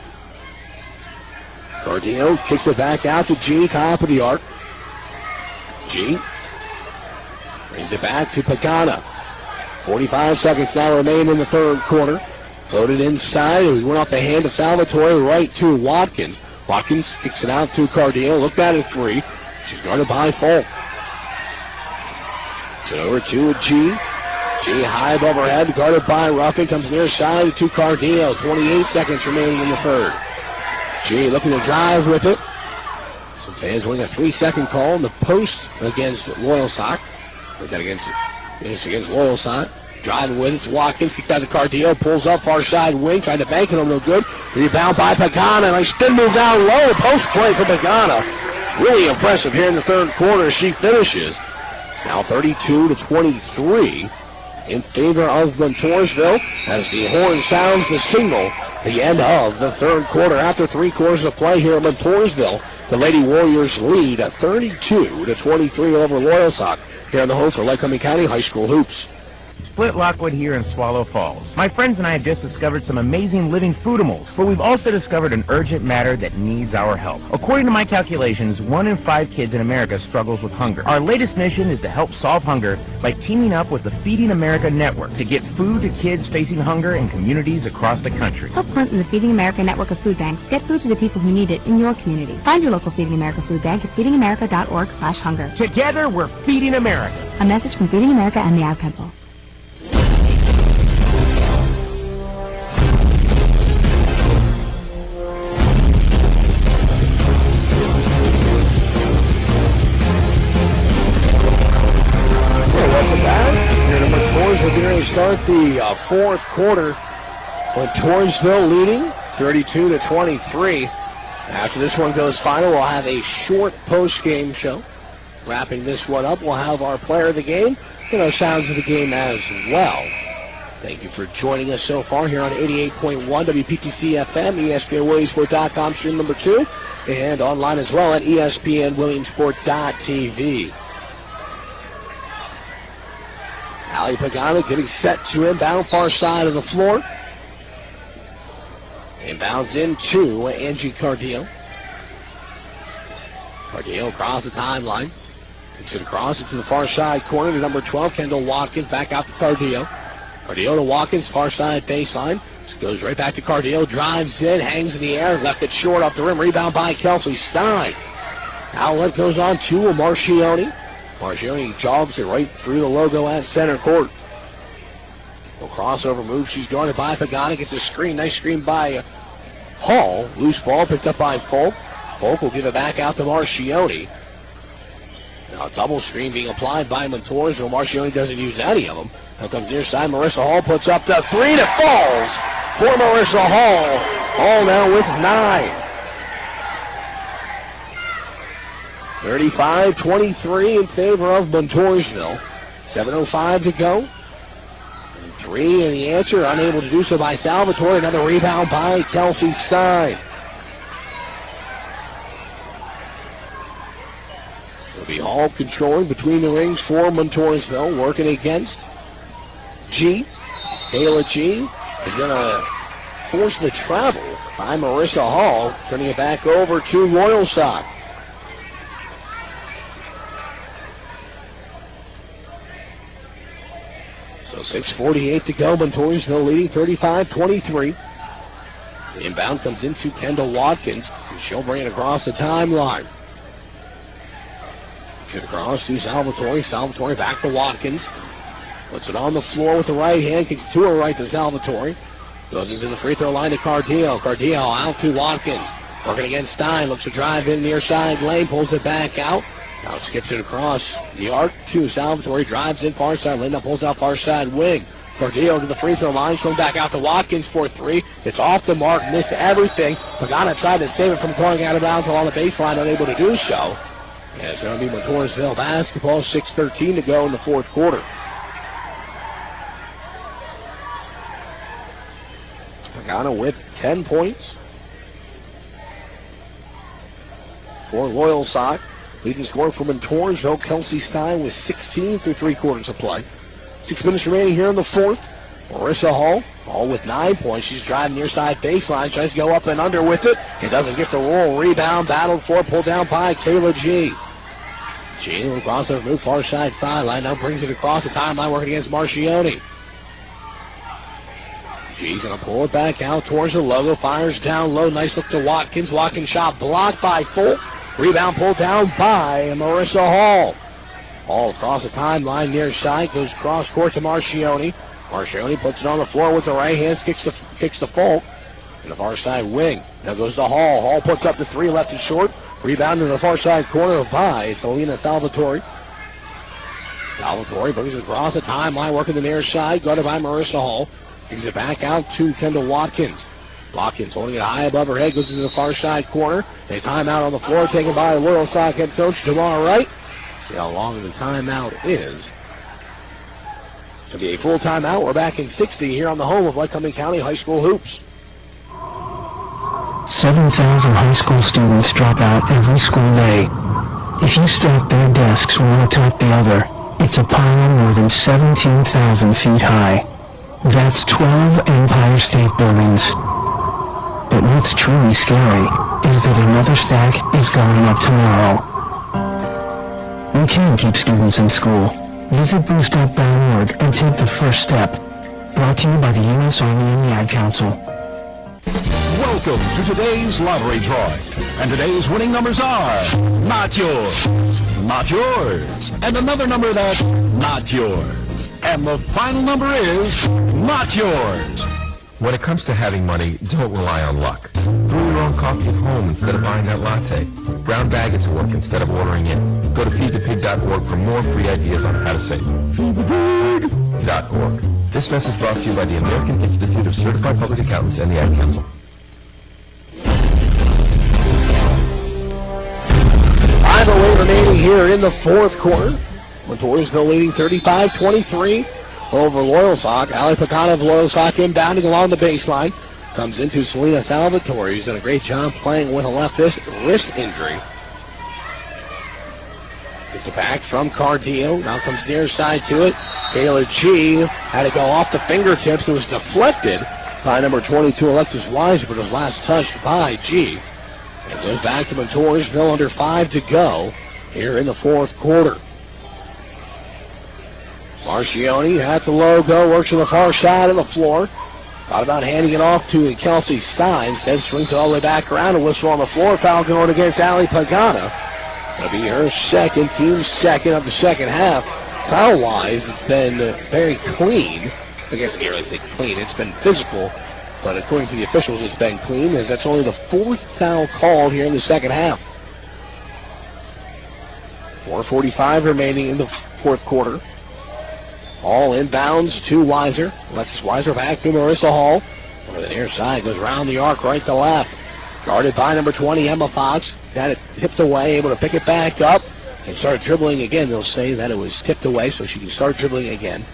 Cardillo kicks it back out to G, top of the arc. G brings it back to Pagana. 45 seconds now remain in the third quarter. Floated inside. It went off the hand of Salvatore right to Watkins. Watkins kicks it out to Cardillo. Looked at it 3. She's guarded by Folk. So over to G. G high above her head, guarded by Ruffin. Comes near side to Cardillo. 28 seconds remaining in the third. G looking to drive with it. Some fans winning a 3-second call in the post against Loyalsock. Put that against Loyalsock. Driving with it. It's Watkins. Kicks out to Cardillo. Pulls up far side wing. Trying to bank it on no good. Rebound by Pagana. Nice spin move down low. Post play for Pagana. Really impressive here in the third quarter as she finishes. It's now 32-23 in favor of Montoursville as the horn sounds the signal. The end of the third quarter. After 3 quarters of play here at Montoursville, the Lady Warriors lead at 32-23 over Loyalsock here in the home for Lycoming County High School Hoops. Split Lockwood here in Swallow Falls. My friends and I have just discovered some amazing living foodimals, but we've also discovered an urgent matter that needs our help. According to my calculations, 1 in 5 kids in America struggles with hunger. Our latest mission is to help solve hunger by teaming up with the Feeding America Network to get food to kids facing hunger in communities across the country. Help Clint and the Feeding America Network of food banks get food to the people who need it in your community. Find your local Feeding America food bank at feedingamerica.org/hunger. Together, we're Feeding America. A message from Feeding America and the Ad Council. Welcome back. Here to Montoursville getting ready to start the fourth quarter. Montoursville leading 32-23. After this one goes final, we'll have a short post-game show Wrapping this one up, we'll have our player of the game and our sounds of the game as well. Thank you for joining us so far here on 88.1 WPTC FM, ESPNWilliamsport.com, stream number 2, and online as well at ESPNWilliamsport.tv. Ali Pagano getting set to inbound, far side of the floor. Inbounds in to Angie Cardillo. Cardillo across the timeline. Takes it across into the far side corner to number 12, Kendall Watkins, back out to Cardillo. Cardillo to Watkins, far side baseline. Just goes right back to Cardillo, drives in, hangs in the air, left it short off the rim, rebound by Kelsey Stein. Outlet goes on to Marchione. Marchione jogs it right through the logo at center court. No crossover move, she's guarded by Pagano, gets a screen, nice screen by Hall. Loose ball picked up by Folk. Folk will give it back out to Marchione. Now a double screen being applied by Montoursville. Marchione doesn't use any of them. Now comes near side. Marissa Hall puts up the three that falls for Marissa Hall. Hall now with 9. 35-23 in favor of Montoursville. 7:05 to go. And 3 in the answer. Unable to do so by Salvatore. Another rebound by Kelsey Stein. It'll be Hall controlling between the rings for Montoursville. Working against G. Kayla G is going to force the travel by Marissa Hall. Turning it back over to Loyalsock. So 6:48 to go. Montoursville leading 35-23. The inbound comes into Kendall Watkins. And she'll bring it across the timeline. Get across to Salvatore. Salvatore back to Watkins. Puts it on the floor with the right hand. Kicks to her right to Salvatore. Goes into the free throw line to Cardillo. Cardillo out to Watkins. Working against Stein. Looks to drive in near side lane. Pulls it back out. Now skips it across the arc to Salvatore. Drives in far side lane. Now pulls out far side wing. Cardillo to the free throw line. Swing back out to Watkins for 3. It's off the mark. Missed everything. Pagano tried to save it from going out of bounds along the baseline. Unable to do so. And it's going to be Montoursville basketball. 6:13 to go in the fourth quarter. Pagano with 10 points for Loyalsock. Leading scorer for Montoursville, Kelsey Stein, with 16 through 3 quarters of play. 6 minutes remaining here in the fourth. Marissa Hall, all with 9 points. She's driving near side baseline, tries to go up and under with it. It doesn't get the roll. Rebound, battled for, pulled down by Kayla G. G will cross over, move far side sideline. Now brings it across the timeline, working against Marchione. G's going to pull it back out towards the logo. Fires down low. Nice look to Watkins. Watkins shot blocked by Folk. Rebound pulled down by Marissa Hall. Hall across the timeline near side. Goes cross court to Marchione. Marchione puts it on the floor with the right hand. Kicks the Folk. In the far side wing. Now goes to Hall. Hall puts up the 3, left it short. Rebound in the far side corner by Selena Salvatore. Salvatore brings it across the timeline, working the near side, guarded by Marissa Hall. Gives it back out to Kendall Watkins. Watkins holding it high above her head, goes into the far side corner. A timeout on the floor taken by the Loyalsock head coach Tamar Wright. See how long the timeout is. It's going to be a full timeout. We're back in 60 here on the home of Lycoming County High School Hoops. 7,000 high school students drop out every school day. If you stack their desks one atop the other, it's a pile more than 17,000 feet high. That's 12 Empire State Buildings. But what's truly scary is that another stack is going up tomorrow. We can keep students in school. Visit boostup.org and take the first step. Brought to you by the U.S. Army and the Ad Council. Welcome to today's lottery drawing. And today's winning numbers are not yours, not yours, and another number that's not yours. And the final number is not yours. When it comes to having money, don't rely on luck. Brew your own coffee at home instead of buying that latte. Brown bag it to work instead of ordering in. Go to feedthepig.org for more free ideas on how to save. Feedthepig.org. This message brought to you by the American Institute of Certified Public Accountants and the Ad Council. 5:08 remaining here in the fourth quarter. Montoursville leading 35-23 over Loyalsock. Ali Pagano of Loyalsock inbounding along the baseline. Comes into Selena Salvatore. He's done a great job playing with a left wrist injury. Gets it back from Cardillo. Now comes near side to it. Kayla G had to go off the fingertips. It was deflected by number 22, Alexis Weiser, but it was last touched by G. It goes back to Montoursville, under 5 to go here in the fourth quarter. Marcioni at the logo, works on the far side of the floor. Thought about handing it off to Kelsey Stein. Instead, swings it all the way back around. A whistle on the floor. Foul going against Ali Pagano. That'll be her second, team second of the second half. Foul-wise, it's been very clean. I guess I can't really say clean. It's been physical. But according to the officials, it's been clean, as that's only the fourth foul called here in the second half. 4:45 remaining in the fourth quarter. All inbounds to Weiser. Alexis Weiser back to Marissa Hall. Over the near side, goes around the arc right to left. Guarded by number 20, Emma Fox. Got it tipped away, able to pick it back up and start dribbling again. They'll say that it was tipped away so she can start dribbling again.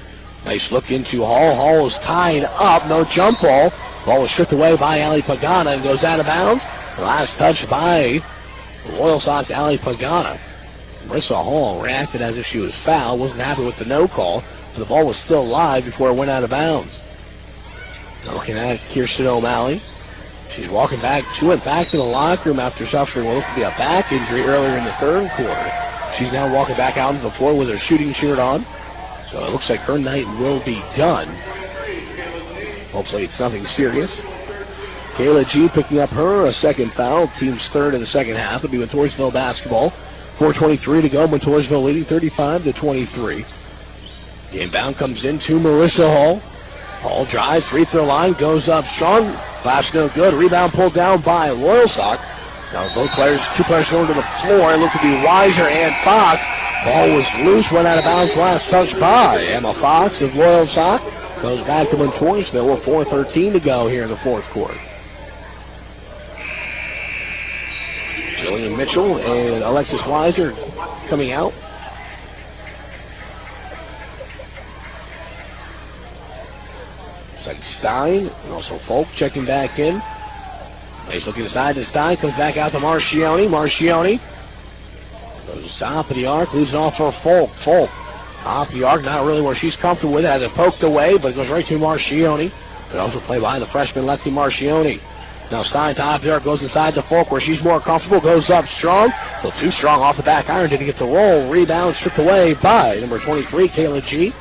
Nice look into Hall. Hall is tied up. No jump ball. Ball was stripped away by Ali Pagano and goes out of bounds. Last touch by Loyalsock's Ali Pagano. Marissa Hall reacted as if she was fouled. Wasn't happy with the no call. But the ball was still live before it went out of bounds. Now looking at Kirsten O'Malley. She's walking back. She went back to the locker room after suffering what looked to be a back injury earlier in the third quarter. She's now walking back out onto the floor with her shooting shirt on. So it looks like her night will be done. Hopefully it's nothing serious. Kayla G picking up her second foul. Team's third in the second half. It'll be Montoursville basketball. 4:23 to go. Montoursville leading 35-23. The inbound comes into Marissa Hall. Hall drives, free throw line, goes up strong. Last no good. Rebound pulled down by Loyalsock. Now both players, two players going to the floor. It looked to be Weiser and Fox. Ball was loose, went out of bounds. Last touch by Emma Fox of Loyalsock. Goes back to Montoursville with 4:13 to go here in the fourth quarter. Jillian Mitchell and Alexis Weiser coming out. Like Stein and also Folk checking back in. Nice looking side to Stein, comes back out to Marcioni. Marcioni goes top of the arc, leaves it off for Folk. Folk top of the arc, not really where she's comfortable with it, has it poked away, but it goes right to Marcioni. But also played by the freshman Lexi Marcioni. Now Stein top of the arc, goes inside to Folk where she's more comfortable, goes up strong. A little too strong off the back iron, didn't get the roll. Rebound stripped away by number 23, Kayla G.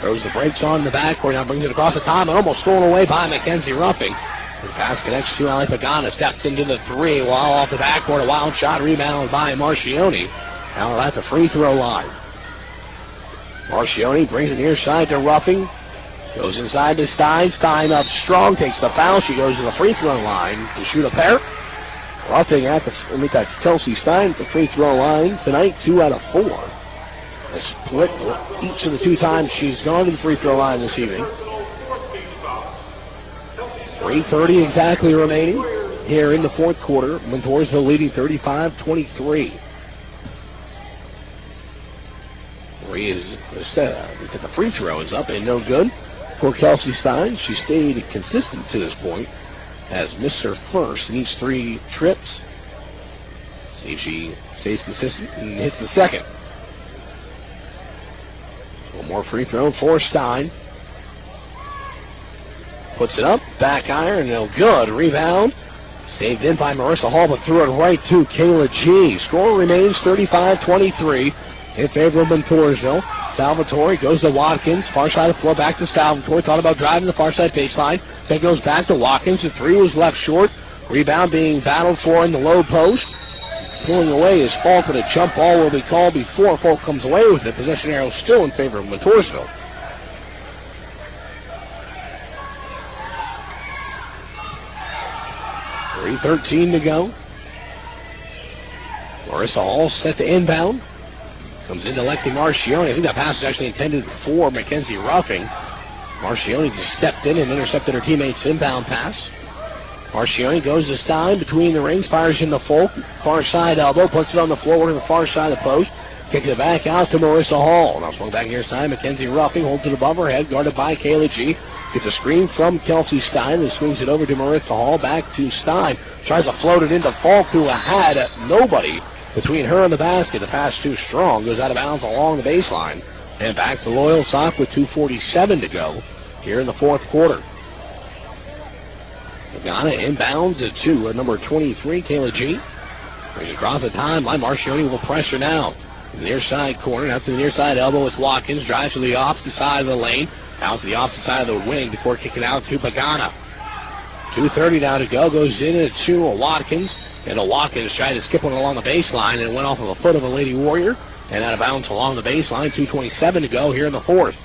Throws the brakes on the backcourt, now brings it across the time, and almost stolen away by Mackenzie Ruffing. The pass connects to Ali Pagano, steps into the three, while off the backcourt, a wild shot rebound by Marcioni. Now we're at the free throw line. Marcioni brings it near side to Ruffing, goes inside to Stein. Stein up strong, takes the foul. She goes to the free throw line to shoot a pair. Ruffing at that's Kelsey Stein at the free throw line tonight, 2 out of 4. A split each of the two times she's gone to the free throw line this evening. 3:30 exactly remaining here in the fourth quarter. Montoursville leading 35-23. The free throw is up and no good for Kelsey Stein. She stayed consistent to this point. Has missed her first in each 3 trips. See if she stays consistent and hits the second. One more free throw for Stein. Puts it up, back iron, no good. Rebound, saved in by Marissa Hall, but threw it right to Kayla G. Score remains 35-23 in favor of Montoursville. Salvatore goes to Watkins, far side of the floor, back to Salvatore. Thought about driving the far side baseline. Then goes back to Watkins. The 3 was left short. Rebound being battled for in the low post. Pulling away is Falk, but a jump ball will be called before Falk comes away with it. Possession arrow still in favor of Montoursville. .313 to go. Marissa Hall set to inbound. Comes into Lexi Marcioni. I think that pass was actually intended for Mackenzie Ruffing. Marcioni just stepped in and intercepted her teammate's inbound pass. Marcioni goes to Stein between the rings, fires in the full. Far side elbow, puts it on the floor, working the far side of the post. Kicks it back out to Marissa Hall. Now swung back near side. Mackenzie Ruffing holds it above her head, guarded by Kayla G. Gets a screen from Kelsey Stein and swings it over to Marissa Hall. Back to Stein. Tries to float it into Falk, who had nobody between her and the basket. The pass too strong. Goes out of bounds along the baseline. And back to Loyalsock with 2:47 to go here in the fourth quarter. Pagana inbounds at number 23, Kayla G. Brings across the timeline. Marcioni will pressure now. In the near side corner, out to the near side elbow, it's Watkins. Drives to the opposite side of the lane. Out to the opposite side of the wing before kicking out to Pagana. 2:30 now to go. Goes in to Watkins. And Watkins tried to skip one along the baseline and it went off of a foot of a Lady Warrior. And out of bounds along the baseline. 2:27 to go here in the fourth.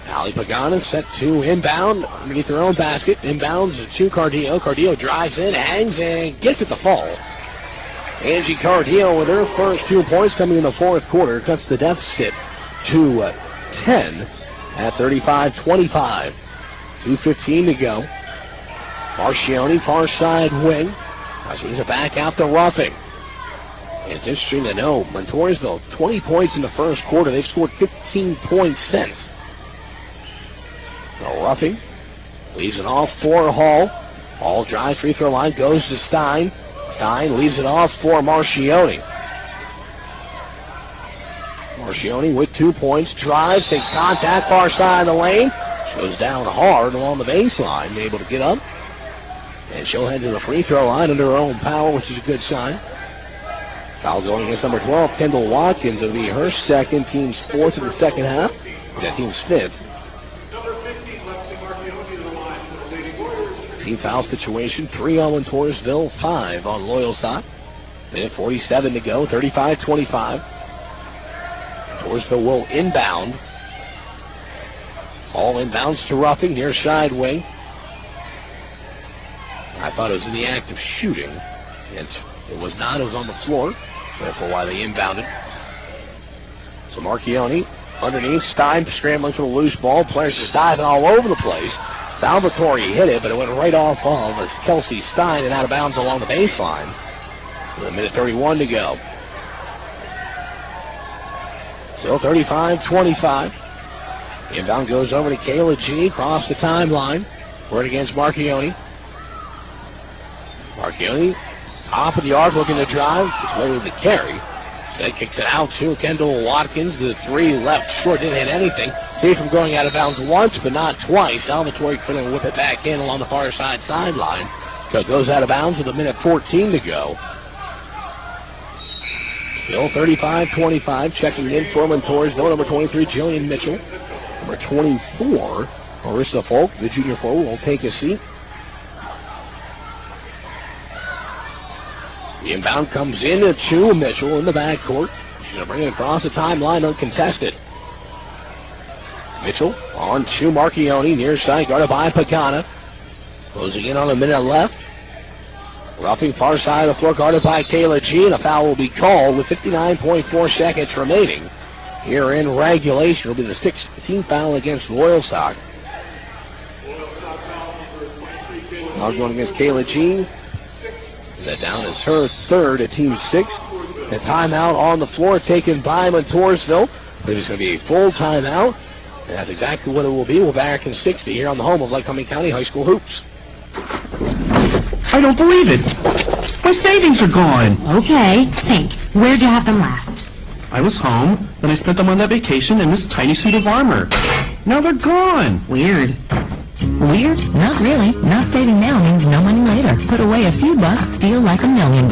Allie Pagana set to inbound underneath her own basket. Inbounds to Cardillo. Cardillo drives in, hangs, and gets it to fall. Angie Cardillo with her first 2 points coming in the fourth quarter. Cuts the deficit to 10 at 35-25. 2:15 to go. Marcioni, far side wing. She's a back out to Ruffing. It's interesting to know, Montoursville, 20 points in the first quarter. They've scored 15 points since. So Ruffing leaves it off for Hall. Hall drives free throw line, goes to Stein. Stein leaves it off for Marcioni. Marcioni with 2 points, drives, takes contact, far side of the lane. Goes down hard along the baseline, able to get up. And she'll head to the free throw line under her own power, which is a good sign. Foul going against number 12, Kendall Watkins. It'll be her second, team's fourth in the second half. That team's fifth. Team foul situation, 3 on Montoursville, 5 on Loyalsock. Minute 47 to go, 35-25. Montoursville will inbound. All inbounds to Ruffing, near side wing. I thought it was in the act of shooting. It was not, it was on the floor. Therefore why they inbounded. So Marcioni underneath, Stein scrambling for the loose ball. Players just diving all over the place. Salvatore hit it, but it went right off of Kelsey Stein and out of bounds along the baseline. With a minute 31 to go. Still 35-25. Inbound goes over to Kayla G. Across the timeline. Word against Marcioni. Marcioni, top of the arc, looking to drive. It's ready to carry. Instead kicks it out to Kendall Watkins. The 3 left short, didn't hit anything. Saved from going out of bounds once, but not twice. Salvatore couldn't whip it back in along the far side sideline. So it goes out of bounds with a minute 14 to go. Still 35-25. Checking in for Montoursville. Number 23, Jillian Mitchell. Number 24, Marissa Falk, the junior forward, will take a seat. The inbound comes in to Mitchell in the backcourt. She's going to bring it across the timeline uncontested. Mitchell on to Marcioni, near side, guarded by Pagana. Closing in on a minute left. Ruffing far side of the floor, guarded by Kayla G, and a foul will be called with 59.4 seconds remaining. Here in regulation, will be the 16th foul against Loyalsock. Now going against Kayla G. That down is her third at team 6. A timeout on the floor taken by Montoursville. But it's going to be a full timeout. And that's exactly what it will be. We're back in 60 here on the home of Lycoming County High School Hoops. I don't believe it. My savings are gone. Okay, think. Where'd you have them last? I was home, then I spent them on that vacation in this tiny suit of armor. Now they're gone. Weird. Weird? Not really. Not saving now means no money later. Put away a few bucks, feel like $1 million.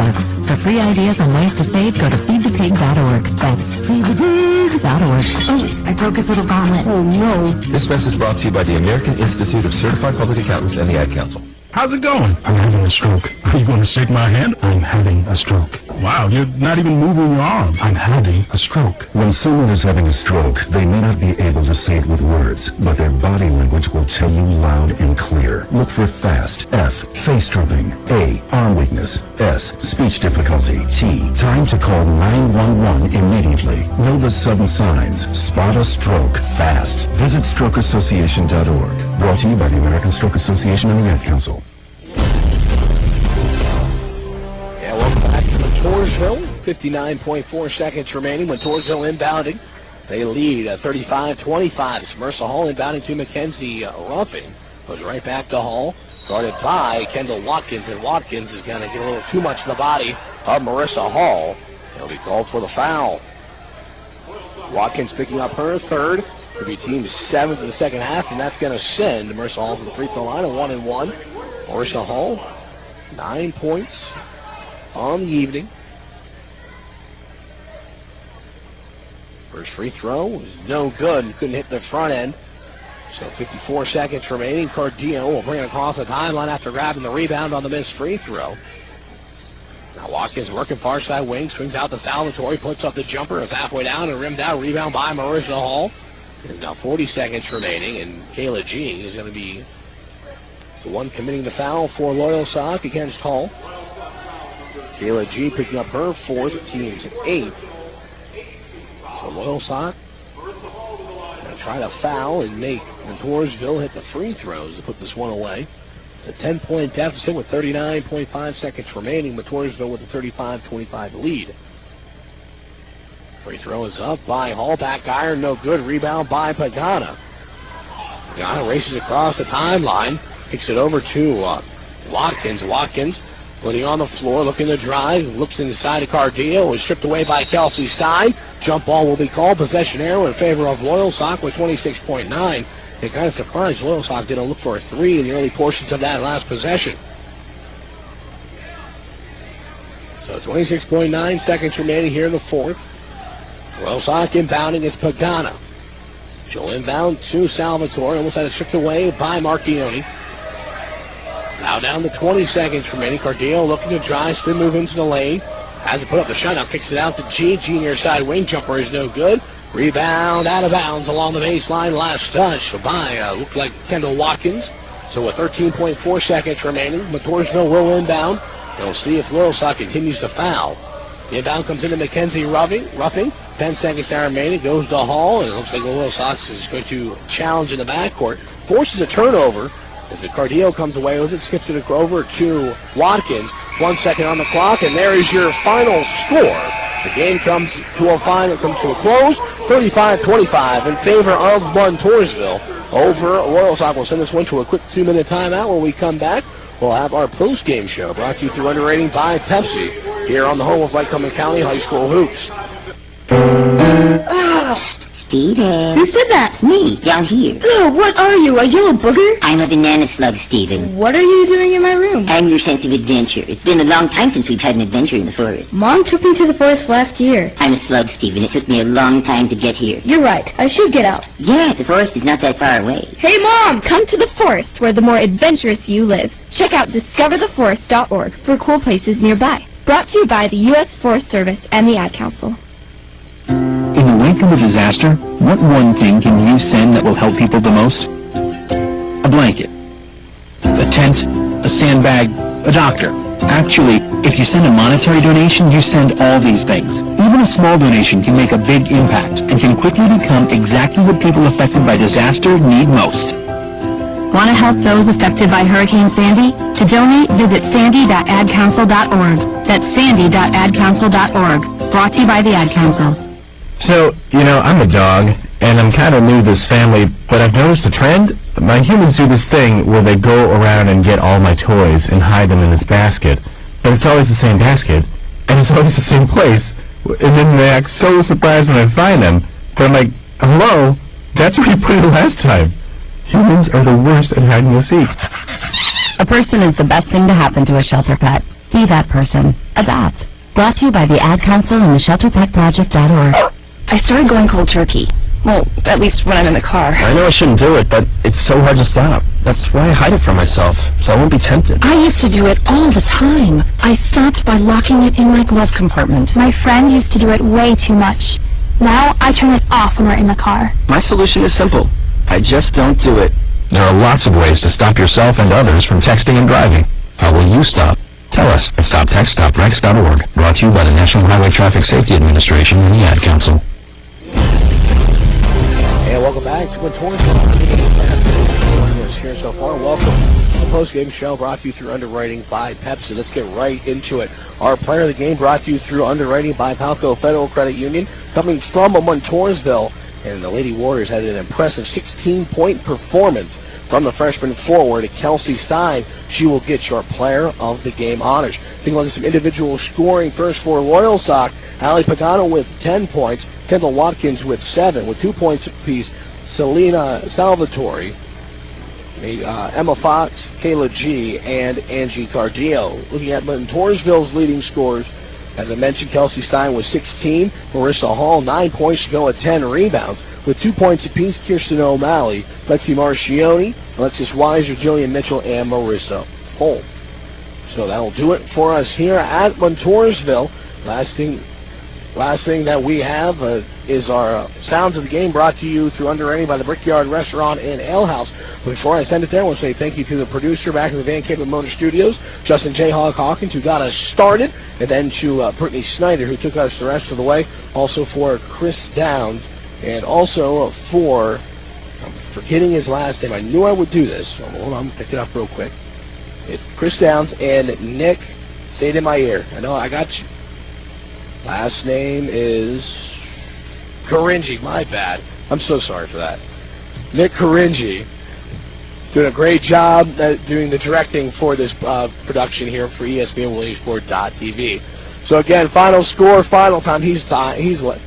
For free ideas on ways to save, go to feedthepig.org. That's feedthepig.org. Oh, I broke his little gauntlet. Oh, no. This message brought to you by the American Institute of Certified Public Accountants and the Ad Council. How's it going? I'm having a stroke. Are you going to shake my hand? I'm having a stroke. Wow, you're not even moving your arm. I'm having a stroke. When someone is having a stroke, they may not be able to say it with words, but their body language will tell you loud and clear. Look for FAST. F, face drooping. A, arm weakness. S, speech difficulty. T, time to call 911 immediately. Know the sudden signs. Spot a stroke fast. Visit strokeassociation.org. Brought to you by the American Stroke Association and the Ad Council. Yeah, welcome back to Montoursville. 59.4 seconds remaining. Montoursville inbounding. They lead 35-25. It's Marissa Hall inbounding to Mackenzie Ruffing. Goes right back to Hall. Guarded by Kendall Watkins, and Watkins is going to get a little too much in the body of Marissa Hall. He'll be called for the foul. Watkins picking up her third. Could be team seventh in the second half, and that's going to send Marissa Hall to the free throw line, a 1-and-1. Marissa Hall, 9 points on the evening. First free throw was no good and couldn't hit the front end. So 54 seconds remaining. Cardillo will bring it across the timeline after grabbing the rebound on the missed free throw. Now Watkins working far side wing, swings out to Salvatore, puts up the jumper, is halfway down and rimmed out. Rebound by Marissa Hall. There's now 40 seconds remaining, and Kayla G is going to be the one committing the foul for Loyalsock against Hall. Kayla G picking up her fourth, team's eighth. So Loyalsock going to try to foul and make Montoursville hit the free throws to put this one away. It's a 10-point deficit with 39.5 seconds remaining. Montoursville with a 35-25 lead. Free throw is up by Hall. Back iron, no good. Rebound by Pagana. Pagana races across the timeline. Kicks it over to Watkins. Watkins putting on the floor, looking to drive. Looks inside of Cardillo. Is stripped away by Kelsey Stein. Jump ball will be called. Possession arrow in favor of Loyalsock with 26.9. They're kind of surprised Loyalsock didn't look for a three in the early portions of that last possession. So 26.9 seconds remaining here in the fourth. Loyalsock inbounding, it's Pagana. She'll inbound to Salvatore. Almost had it stripped away by Marchioni. Now down to 20 seconds remaining. Cardillo looking to drive, spin move into the lane. Has to put up the shot, now kicks it out to G. G near side wing, jumper is no good. Rebound out of bounds along the baseline. Last touch by, looked like Kendall Watkins. So with 13.4 seconds remaining, Montoursville will inbound. They'll see if Loyalsock continues to foul. The inbound comes into Mackenzie Ruffing. 10 seconds there remaining. Goes to Hall, and it looks like Loyalsock is going to challenge in the backcourt. Forces a turnover as the Cardillo comes away with it. Skips it over to Watkins. 1 second on the clock, and there is your final score. The game comes to a close, 35-25 in favor of Montoursville over Loyalsock. We'll send this one to a quick 2-minute timeout. When we come back, we'll have our post-game show brought to you through underrating by Pepsi here on the home of Lycoming County High School Hoops. Steven. Who said that? Me, down here. Ugh, what are you, a yellow booger? I'm a banana slug, Steven. What are you doing in my room? I'm your sense of adventure. It's been a long time since we've had an adventure in the forest. Mom took me to the forest last year. I'm a slug, Steven. It took me a long time to get here. You're right. I should get out. Yeah, the forest is not that far away. Hey, Mom! Come to the forest where the more adventurous you live. Check out discovertheforest.org for cool places nearby. Brought to you by the U.S. Forest Service and the Ad Council. In the wake of a disaster, what one thing can you send that will help people the most? A blanket, a tent, a sandbag, a doctor. Actually, if you send a monetary donation, you send all these things. Even a small donation can make a big impact and can quickly become exactly what people affected by disaster need most. Want to help those affected by Hurricane Sandy? To donate, visit sandy.adcouncil.org. That's sandy.adcouncil.org. Brought to you by the Ad Council. So, I'm a dog, and I'm kind of new to this family, but I've noticed a trend. My humans do this thing where they go around and get all my toys and hide them in this basket, but it's always the same basket, and it's always the same place, and then they act so surprised when I find them, but I'm like, hello, that's where you put it last time. Humans are the worst at hide and seek. A person is the best thing to happen to a shelter pet. Be that person. Adopt. Brought to you by the Ad Council and the ShelterPetProject.org. I started going cold turkey. Well, at least when I'm in the car. I know I shouldn't do it, but it's so hard to stop. That's why I hide it from myself, so I won't be tempted. I used to do it all the time. I stopped by locking it in my glove compartment. My friend used to do it way too much. Now I turn it off when we're in the car. My solution is simple. I just don't do it. There are lots of ways to stop yourself and others from texting and driving. How will you stop? Tell us at StopTextStopWrecks.org. Brought to you by the National Highway Traffic Safety Administration and the Ad Council. And welcome back to Montoursville. us here so far. Welcome to the post-game show brought to you through underwriting by Pepsi. Let's get right into it. Our player of the game brought to you through underwriting by Palco Federal Credit Union, coming from Montoursville. And the Lady Warriors had an impressive 16-point performance from the freshman forward, Kelsey Stein. She will get your player of the game honors. Taking a look at some individual scoring first for Loyalsock. Allie Pagano with 10 points. Kendall Watkins with 7, with 2 points apiece. Selena Salvatore, Emma Fox, Kayla G, and Angie Cardillo. Looking at Montoursville's leading scorers, as I mentioned, Kelsey Stein was 16. Marissa Hall, 9 points to go at 10 rebounds. With 2 points apiece, Kirsten O'Malley, Lexi Marcioni, Alexis Weiser, Jillian Mitchell, and Marissa Holm. So that'll do it for us here at Montoursville. Last thing that we have is our Sounds of the Game, brought to you through underwriting by the Brickyard Restaurant and Ale House. Before I send it there, I want to say thank you to the producer back in the Van Cape Motor Studios, Justin J. Hawkins, who got us started, and then to Brittany Snyder, who took us the rest of the way. Also for Chris Downs, and also for, I'm forgetting his last name. I knew I would do this. Hold on, pick it up real quick. It's Chris Downs and Nick. Say it in my ear. I know I got you. Last name is Caringi. My bad. I'm so sorry for that. Nick Caringi doing a great job doing the directing for this production here for ESPN Williamsport.tv. So again, final score, final time. He's laughing.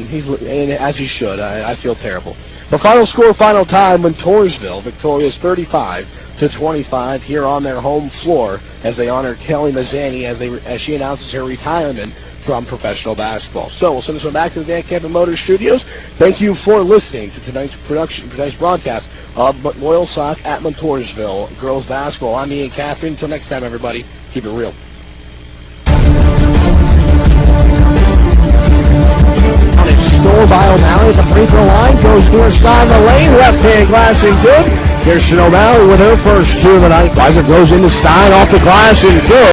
And as he should. I feel terrible. The final score, final time, Montoursville victorious 35-25 here on their home floor as they honor Kelly Mazzani as she announces her retirement from professional basketball. So we'll send this one back to the Van Camp Motor Studios. Thank you for listening to tonight's broadcast of Loyalsock at Montoursville girls basketball. I'm Ian Catherine. Until next time, everybody, keep it real. Stolen by O'Malley at the free throw line, goes near side of the lane, left hand glass and good. Kirsten O'Malley with her first two of the night. Weiser goes into Stein off the glass and good.